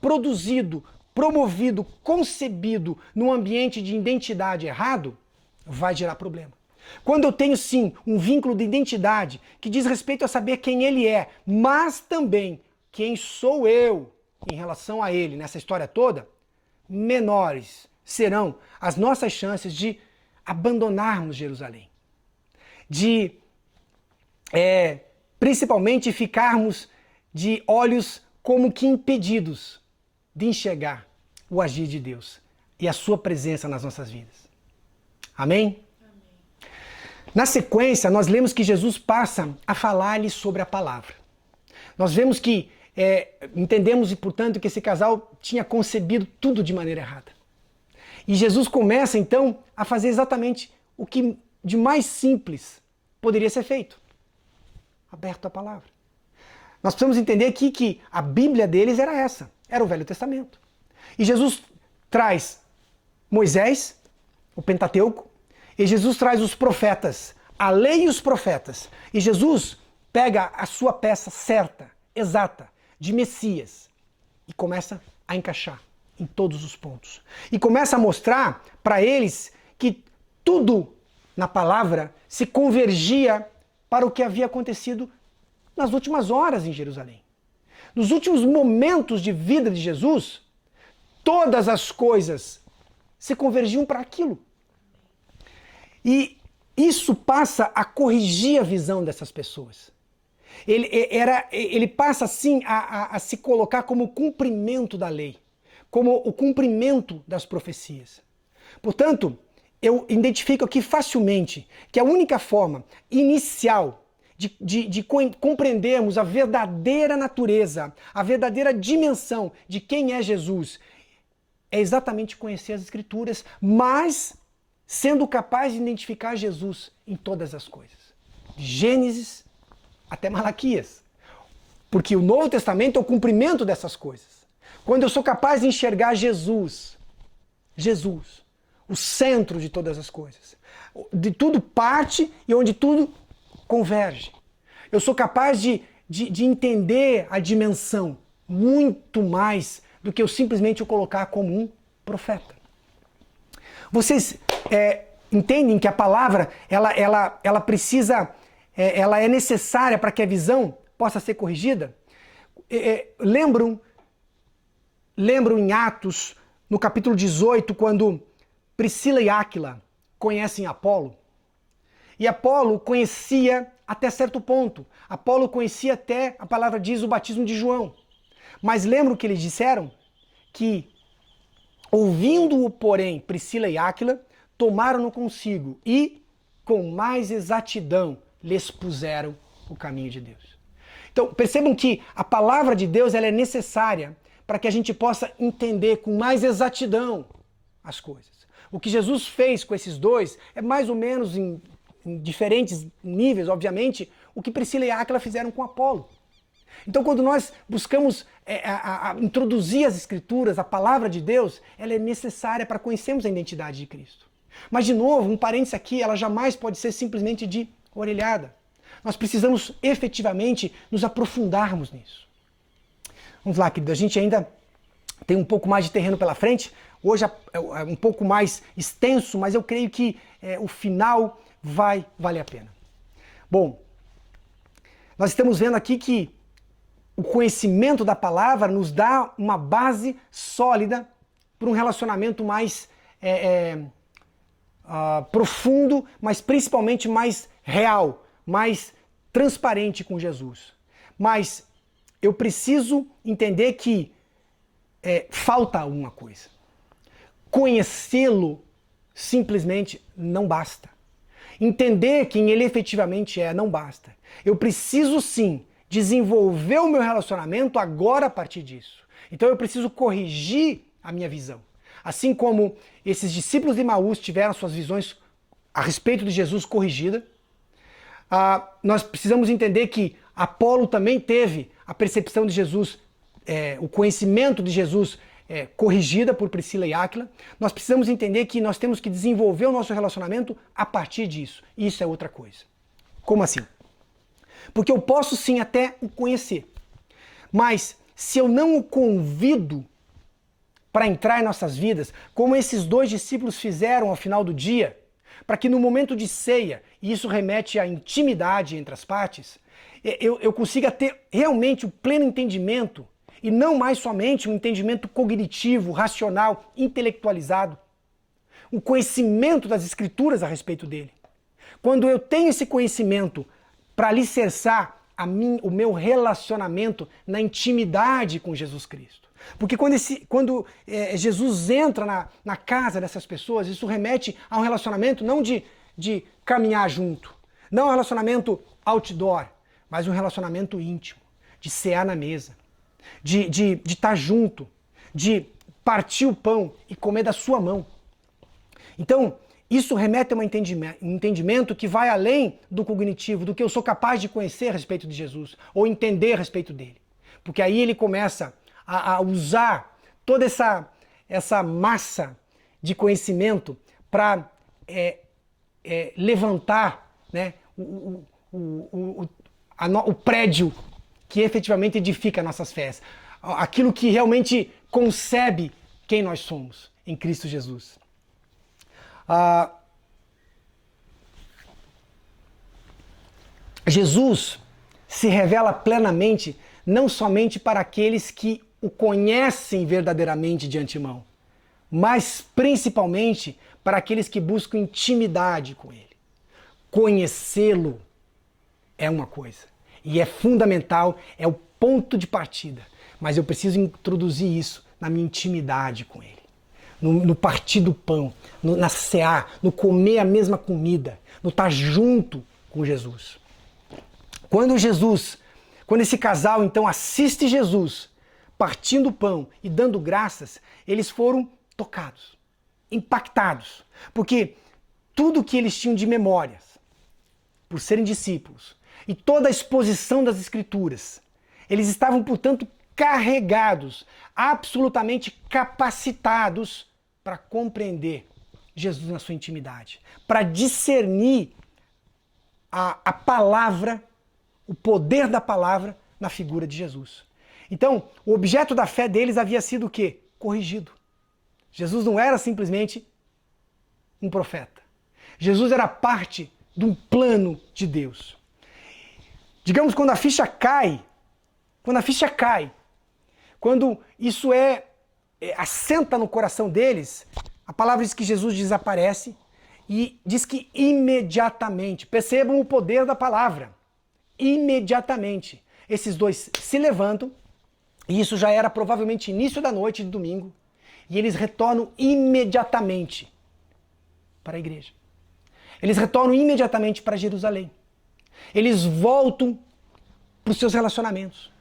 produzido, promovido, concebido num ambiente de identidade errado, vai gerar problema. Quando eu tenho sim um vínculo de identidade que diz respeito a saber quem ele é, mas também quem sou eu em relação a ele nessa história toda, menores serão as nossas chances de abandonarmos Jerusalém. De principalmente ficarmos de olhos como que impedidos de enxergar o agir de Deus e a sua presença nas nossas vidas. Amém? Na sequência, nós lemos que Jesus passa a falar-lhes sobre a palavra. Nós vemos que, entendemos, e portanto, que esse casal tinha concebido tudo de maneira errada. E Jesus começa, então, a fazer exatamente o que de mais simples poderia ser feito. Aberto à palavra. Nós precisamos entender aqui que a Bíblia deles era essa, era o Velho Testamento. E Jesus traz Moisés, o Pentateuco, e Jesus traz os profetas, a lei e os profetas. E Jesus pega a sua peça certa, exata, de Messias, e começa a encaixar em todos os pontos. E começa a mostrar para eles que tudo na palavra se convergia para o que havia acontecido nas últimas horas em Jerusalém. Nos últimos momentos de vida de Jesus, todas as coisas se convergiam para aquilo. E isso passa a corrigir a visão dessas pessoas. Ele passa assim a se colocar como o cumprimento da lei, como o cumprimento das profecias. Portanto, eu identifico aqui facilmente que a única forma inicial de compreendermos a verdadeira natureza, a verdadeira dimensão de quem é Jesus, é exatamente conhecer as Escrituras, mas sendo capaz de identificar Jesus em todas as coisas. De Gênesis até Malaquias. Porque o Novo Testamento é o cumprimento dessas coisas. Quando eu sou capaz de enxergar Jesus, o centro de todas as coisas. De tudo parte e onde tudo converge. Eu sou capaz de entender a dimensão muito mais do que eu simplesmente o colocar como um profeta. Vocês entendem que a palavra ela precisa, ela é necessária para que a visão possa ser corrigida? Lembram em Atos, no capítulo 18, quando Priscila e Áquila conhecem Apolo? E Apolo conhecia até certo ponto. Apolo conhecia até, a palavra diz, o batismo de João. Mas lembram que eles disseram? Que, ouvindo-o, porém, Priscila e Áquila, tomaram-no consigo e, com mais exatidão, lhes puseram o caminho de Deus. Então, percebam que a palavra de Deus ela é necessária para que a gente possa entender com mais exatidão as coisas. O que Jesus fez com esses dois é mais ou menos em diferentes níveis, obviamente, o que Priscila e Áquila fizeram com Apolo. Então, quando nós buscamos introduzir as Escrituras, a palavra de Deus, ela é necessária para conhecermos a identidade de Cristo. Mas, de novo, um parênteses aqui, ela jamais pode ser simplesmente de orelhada. Nós precisamos efetivamente nos aprofundarmos nisso. Vamos lá, querido, a gente ainda tem um pouco mais de terreno pela frente. Hoje é um pouco mais extenso, mas eu creio que o final vai valer a pena. Bom, nós estamos vendo aqui que o conhecimento da palavra nos dá uma base sólida para um relacionamento mais profundo, mas principalmente mais real, mais transparente com Jesus. Mas eu preciso entender que falta alguma coisa. Conhecê-lo simplesmente não basta. Entender quem ele efetivamente é não basta. Eu preciso sim desenvolver o meu relacionamento agora a partir disso. Então eu preciso corrigir a minha visão. Assim como esses discípulos de Emaús tiveram suas visões a respeito de Jesus corrigida, nós precisamos entender que Apolo também teve a percepção de Jesus, o conhecimento de Jesus corrigida por Priscila e Áquila. Nós precisamos entender que nós temos que desenvolver o nosso relacionamento a partir disso. Isso é outra coisa. Como assim? Porque eu posso sim até o conhecer, mas se eu não o convido para entrar em nossas vidas, como esses dois discípulos fizeram ao final do dia, para que no momento de ceia, e isso remete à intimidade entre as partes, eu consiga ter realmente o pleno entendimento, e não mais somente um entendimento cognitivo, racional, intelectualizado, o conhecimento das Escrituras a respeito dele. Quando eu tenho esse conhecimento para alicerçar o meu relacionamento na intimidade com Jesus Cristo. Porque quando Jesus entra na casa dessas pessoas, isso remete a um relacionamento não de caminhar junto, não um relacionamento outdoor, mas um relacionamento íntimo, de cear na mesa, de estar junto, de partir o pão e comer da sua mão. Então, isso remete a um entendimento que vai além do cognitivo, do que eu sou capaz de conhecer a respeito de Jesus, ou entender a respeito dele. Porque aí ele começa a usar toda essa massa de conhecimento para levantar, né, o prédio que efetivamente edifica nossas fés. Aquilo que realmente concebe quem nós somos em Cristo Jesus. Jesus se revela plenamente não somente para aqueles que o conhecem verdadeiramente de antemão, mas principalmente para aqueles que buscam intimidade com ele. Conhecê-lo é uma coisa, e é fundamental, é o ponto de partida, mas eu preciso introduzir isso na minha intimidade com ele. No partir do pão, na cear, no comer a mesma comida, no estar junto com Jesus. Quando esse casal então assiste Jesus partindo o pão e dando graças, eles foram tocados, impactados, porque tudo que eles tinham de memórias, por serem discípulos, e toda a exposição das Escrituras, eles estavam, portanto, carregados, absolutamente capacitados para compreender Jesus na sua intimidade, para discernir a palavra, o poder da palavra na figura de Jesus. Então, o objeto da fé deles havia sido o quê? Corrigido. Jesus não era simplesmente um profeta. Jesus era parte de um plano de Deus. Digamos, quando quando isso assenta no coração deles, a palavra diz que Jesus desaparece e diz que imediatamente, percebam o poder da palavra, imediatamente, esses dois se levantam, e isso já era provavelmente início da noite de domingo, e eles retornam imediatamente para a igreja. Eles retornam imediatamente para Jerusalém. Eles voltam para os seus relacionamentos.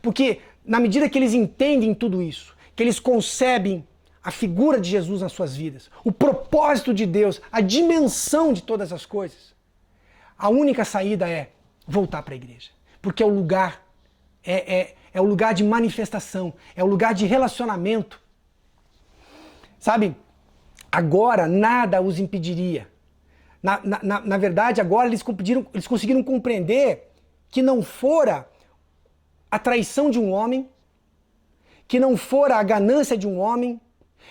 Porque na medida que eles entendem tudo isso, que eles concebem a figura de Jesus nas suas vidas, o propósito de Deus, a dimensão de todas as coisas, a única saída é voltar para a igreja. Porque é o lugar, é o lugar de manifestação, é o lugar de relacionamento. Sabe, agora nada os impediria. Na verdade, agora eles conseguiram compreender que não fora a traição de um homem, que não fora a ganância de um homem,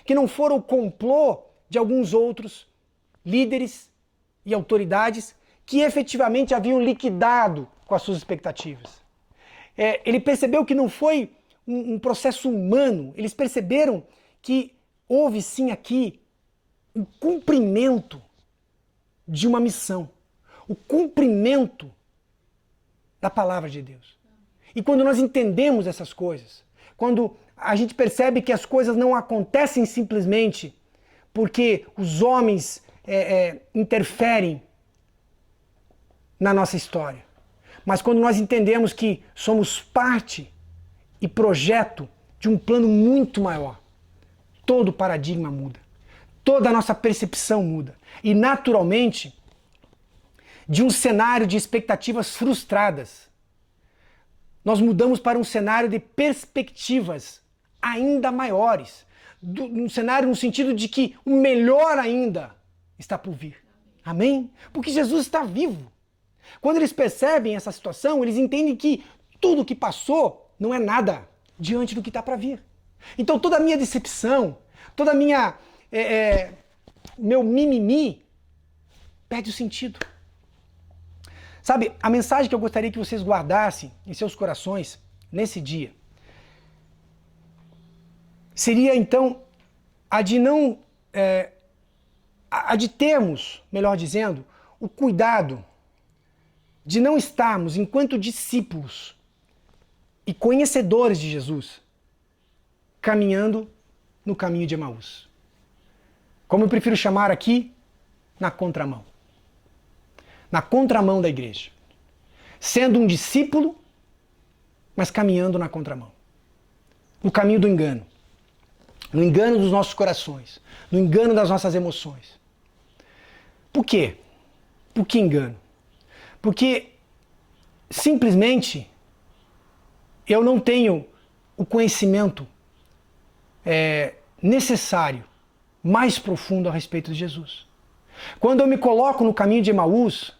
que não fora o complô de alguns outros líderes e autoridades que efetivamente haviam liquidado com as suas expectativas. Ele percebeu que não foi um processo humano, eles perceberam que houve sim aqui um cumprimento de uma missão, o cumprimento da palavra de Deus. E quando nós entendemos essas coisas, quando a gente percebe que as coisas não acontecem simplesmente porque os homens interferem na nossa história, mas quando nós entendemos que somos parte e projeto de um plano muito maior, todo o paradigma muda, toda a nossa percepção muda. E naturalmente, de um cenário de expectativas frustradas, nós mudamos para um cenário de perspectivas ainda maiores. Um cenário no sentido de que o melhor ainda está por vir. Amém? Porque Jesus está vivo. Quando eles percebem essa situação, eles entendem que tudo que passou não é nada diante do que está para vir. Então toda a minha decepção, toda a minha meu mimimi perde o sentido. Sabe, a mensagem que eu gostaria que vocês guardassem em seus corações nesse dia seria então a de não a de termos, melhor dizendo, o cuidado de não estarmos, enquanto discípulos e conhecedores de Jesus, caminhando no caminho de Emaús. Como eu prefiro chamar aqui, na contramão. Na contramão da igreja. Sendo um discípulo, mas caminhando na contramão. No caminho do engano. No engano dos nossos corações. No engano das nossas emoções. Por quê? Por que engano? Porque simplesmente eu não tenho o conhecimento necessário, mais profundo a respeito de Jesus. Quando eu me coloco no caminho de Emaús,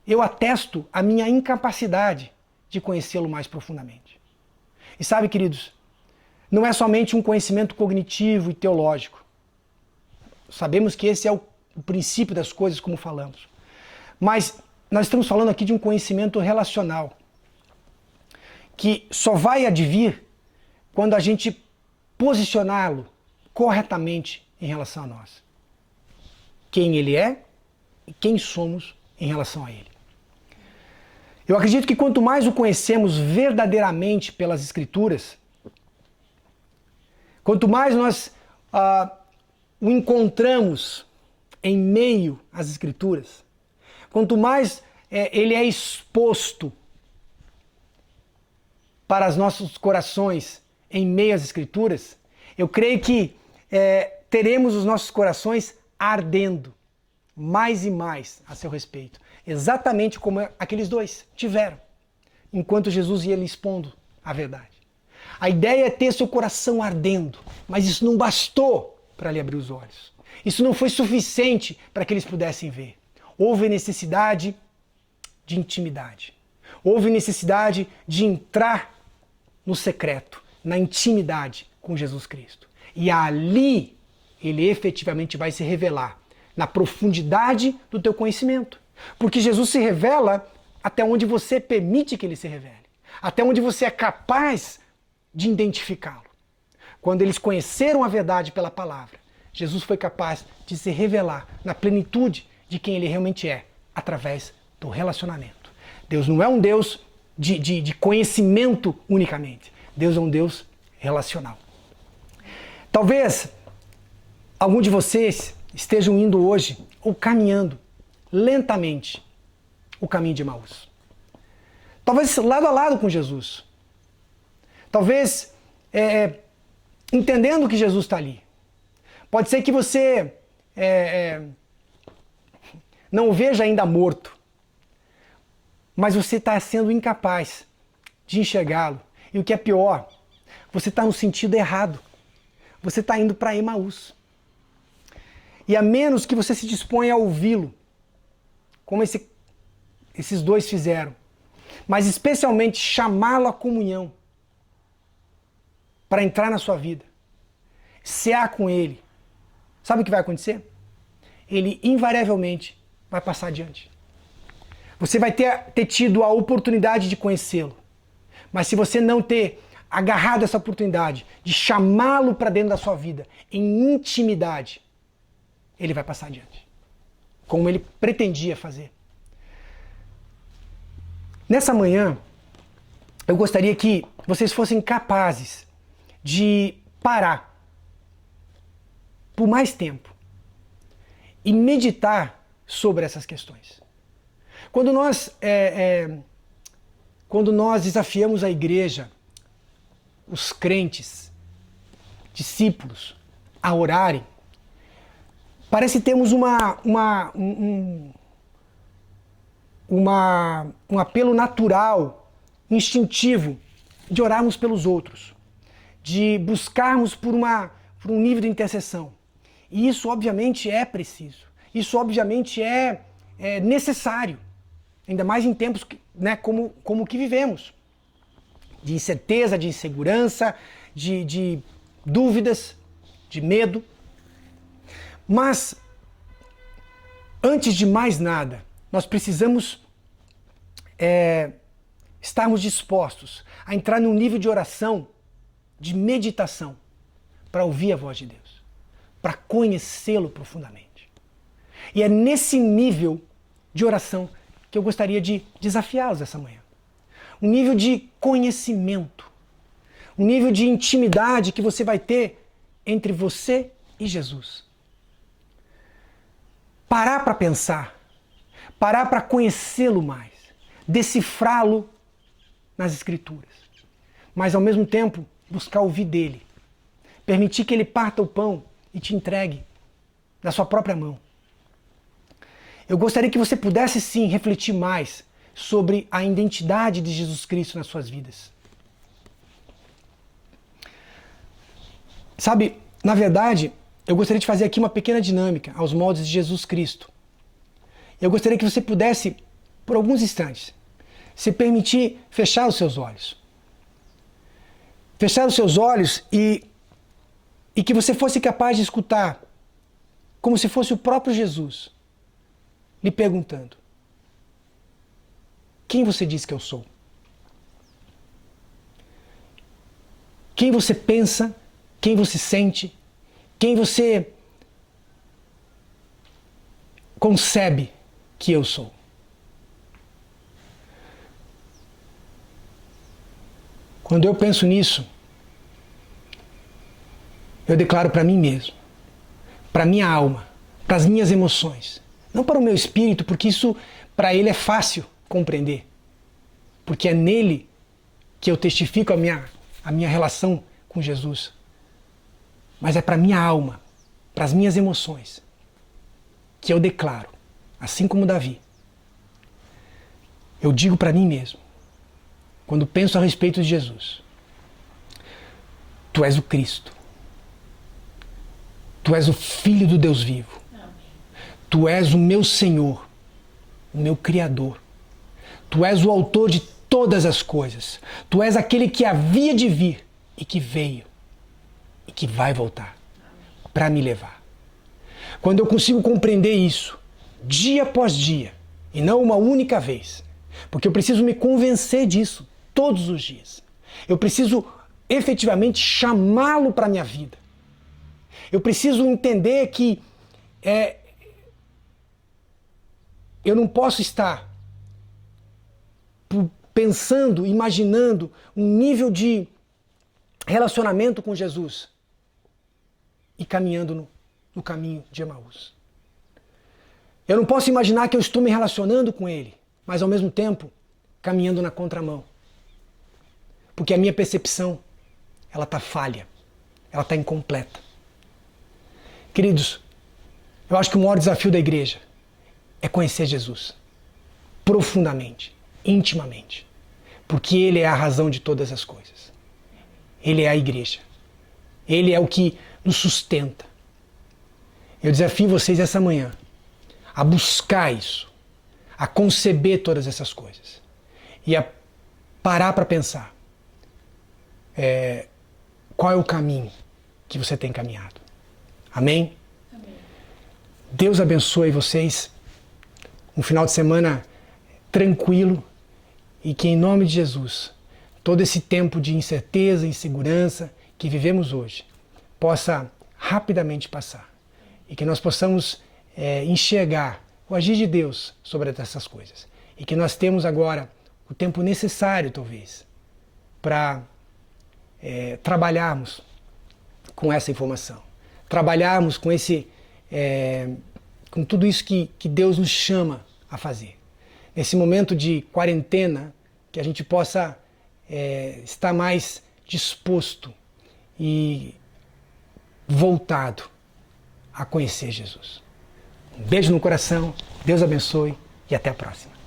eu atesto a minha incapacidade de conhecê-lo mais profundamente. E sabe, queridos, não é somente um conhecimento cognitivo e teológico. Sabemos que esse é o princípio das coisas, como falamos. Mas nós estamos falando aqui de um conhecimento relacional, que só vai advir quando a gente posicioná-lo corretamente em relação a nós. Quem ele é e quem somos em relação a ele. Eu acredito que quanto mais o conhecemos verdadeiramente pelas Escrituras, quanto mais nós o encontramos em meio às Escrituras, quanto mais ele é exposto para os nossos corações em meio às Escrituras, eu creio que teremos os nossos corações ardendo mais e mais a seu respeito. Exatamente como aqueles dois tiveram, enquanto Jesus ia lhe expondo a verdade. A ideia é ter seu coração ardendo, mas isso não bastou para lhe abrir os olhos. Isso não foi suficiente para que eles pudessem ver. Houve necessidade de intimidade. Houve necessidade de entrar no secreto, na intimidade com Jesus Cristo. E ali ele efetivamente vai se revelar na profundidade do teu conhecimento. Porque Jesus se revela até onde você permite que ele se revele. Até onde você é capaz de identificá-lo. Quando eles conheceram a verdade pela palavra, Jesus foi capaz de se revelar na plenitude de quem ele realmente é, através do relacionamento. Deus não é um Deus de conhecimento unicamente. Deus é um Deus relacional. Talvez algum de vocês estejam indo hoje, ou caminhando lentamente, o caminho de Emaús. Talvez lado a lado com Jesus. Talvez entendendo que Jesus está ali. Pode ser que você não o veja ainda morto, mas você está sendo incapaz de enxergá-lo. E o que é pior, você está no sentido errado. Você está indo para Emaús. E a menos que você se disponha a ouvi-lo, como esses dois fizeram, mas especialmente chamá-lo à comunhão, para entrar na sua vida, cear com ele, sabe o que vai acontecer? Ele invariavelmente vai passar adiante. Você vai ter tido a oportunidade de conhecê-lo, mas se você não ter agarrado essa oportunidade de chamá-lo para dentro da sua vida, em intimidade, ele vai passar adiante, como ele pretendia fazer. Nessa manhã, eu gostaria que vocês fossem capazes de parar por mais tempo e meditar sobre essas questões. Quando nós desafiamos a igreja, os crentes, discípulos, a orarem, parece que temos um apelo natural, instintivo, de orarmos pelos outros, de buscarmos por um nível de intercessão. E isso obviamente é preciso, isso obviamente é necessário. ainda mais em tempos como o que vivemos, de incerteza, de insegurança, de dúvidas, de medo. Mas, antes de mais nada, nós precisamos estarmos dispostos a entrar num nível de oração, de meditação, para ouvir a voz de Deus, para conhecê-lo profundamente. E é nesse nível de oração que eu gostaria de desafiá-los essa manhã. Um nível de conhecimento, um nível de intimidade que você vai ter entre você e Jesus. Parar para pensar, parar para conhecê-lo mais, decifrá-lo nas Escrituras, mas ao mesmo tempo buscar ouvir dele, permitir que ele parta o pão e te entregue na sua própria mão. Eu gostaria que você pudesse sim refletir mais sobre a identidade de Jesus Cristo nas suas vidas. Sabe, na verdade, eu gostaria de fazer aqui uma pequena dinâmica aos moldes de Jesus Cristo. Eu gostaria que você pudesse, por alguns instantes, se permitir fechar os seus olhos. Fechar os seus olhos e que você fosse capaz de escutar, como se fosse o próprio Jesus, lhe perguntando: quem você diz que eu sou? Quem você pensa? Quem você sente? Quem você concebe que eu sou? Quando eu penso nisso, eu declaro para mim mesmo, para minha alma, para as minhas emoções, não para o meu espírito, porque isso para ele é fácil compreender, porque é nele que eu testifico a minha relação com Jesus. Mas é para minha alma, para as minhas emoções, que eu declaro, assim como Davi. Eu digo para mim mesmo, quando penso a respeito de Jesus: Tu és o Cristo. Tu és o Filho do Deus vivo. Amém. Tu és o meu Senhor, o meu Criador. Tu és o autor de todas as coisas. Tu és aquele que havia de vir e que veio e que vai voltar para me levar. Quando eu consigo compreender isso, dia após dia, e não uma única vez, porque eu preciso me convencer disso todos os dias. Eu preciso efetivamente chamá-lo para a minha vida. Eu preciso entender que eu não posso estar pensando, imaginando um nível de relacionamento com Jesus e caminhando no caminho de Emaús. Eu não posso imaginar que eu estou me relacionando com Ele, mas ao mesmo tempo caminhando na contramão. Porque a minha percepção, ela está falha, ela está incompleta. Queridos, eu acho que o maior desafio da igreja é conhecer Jesus profundamente, intimamente, porque Ele é a razão de todas as coisas. Ele é a igreja. Ele é o que nos sustenta. Eu desafio vocês essa manhã a buscar isso, a conceber todas essas coisas e a parar para pensar qual é o caminho que você tem caminhado. Amém? Amém. Deus abençoe vocês. Um final de semana tranquilo e que em nome de Jesus todo esse tempo de incerteza e insegurança que vivemos hoje possa rapidamente passar e que nós possamos enxergar o agir de Deus sobre essas coisas e que nós temos agora o tempo necessário, talvez, para trabalharmos com essa informação, trabalharmos com com tudo isso que Deus nos chama a fazer. Nesse momento de quarentena, que a gente possa estar mais disposto e voltado a conhecer Jesus. Um beijo no coração, Deus abençoe e até a próxima.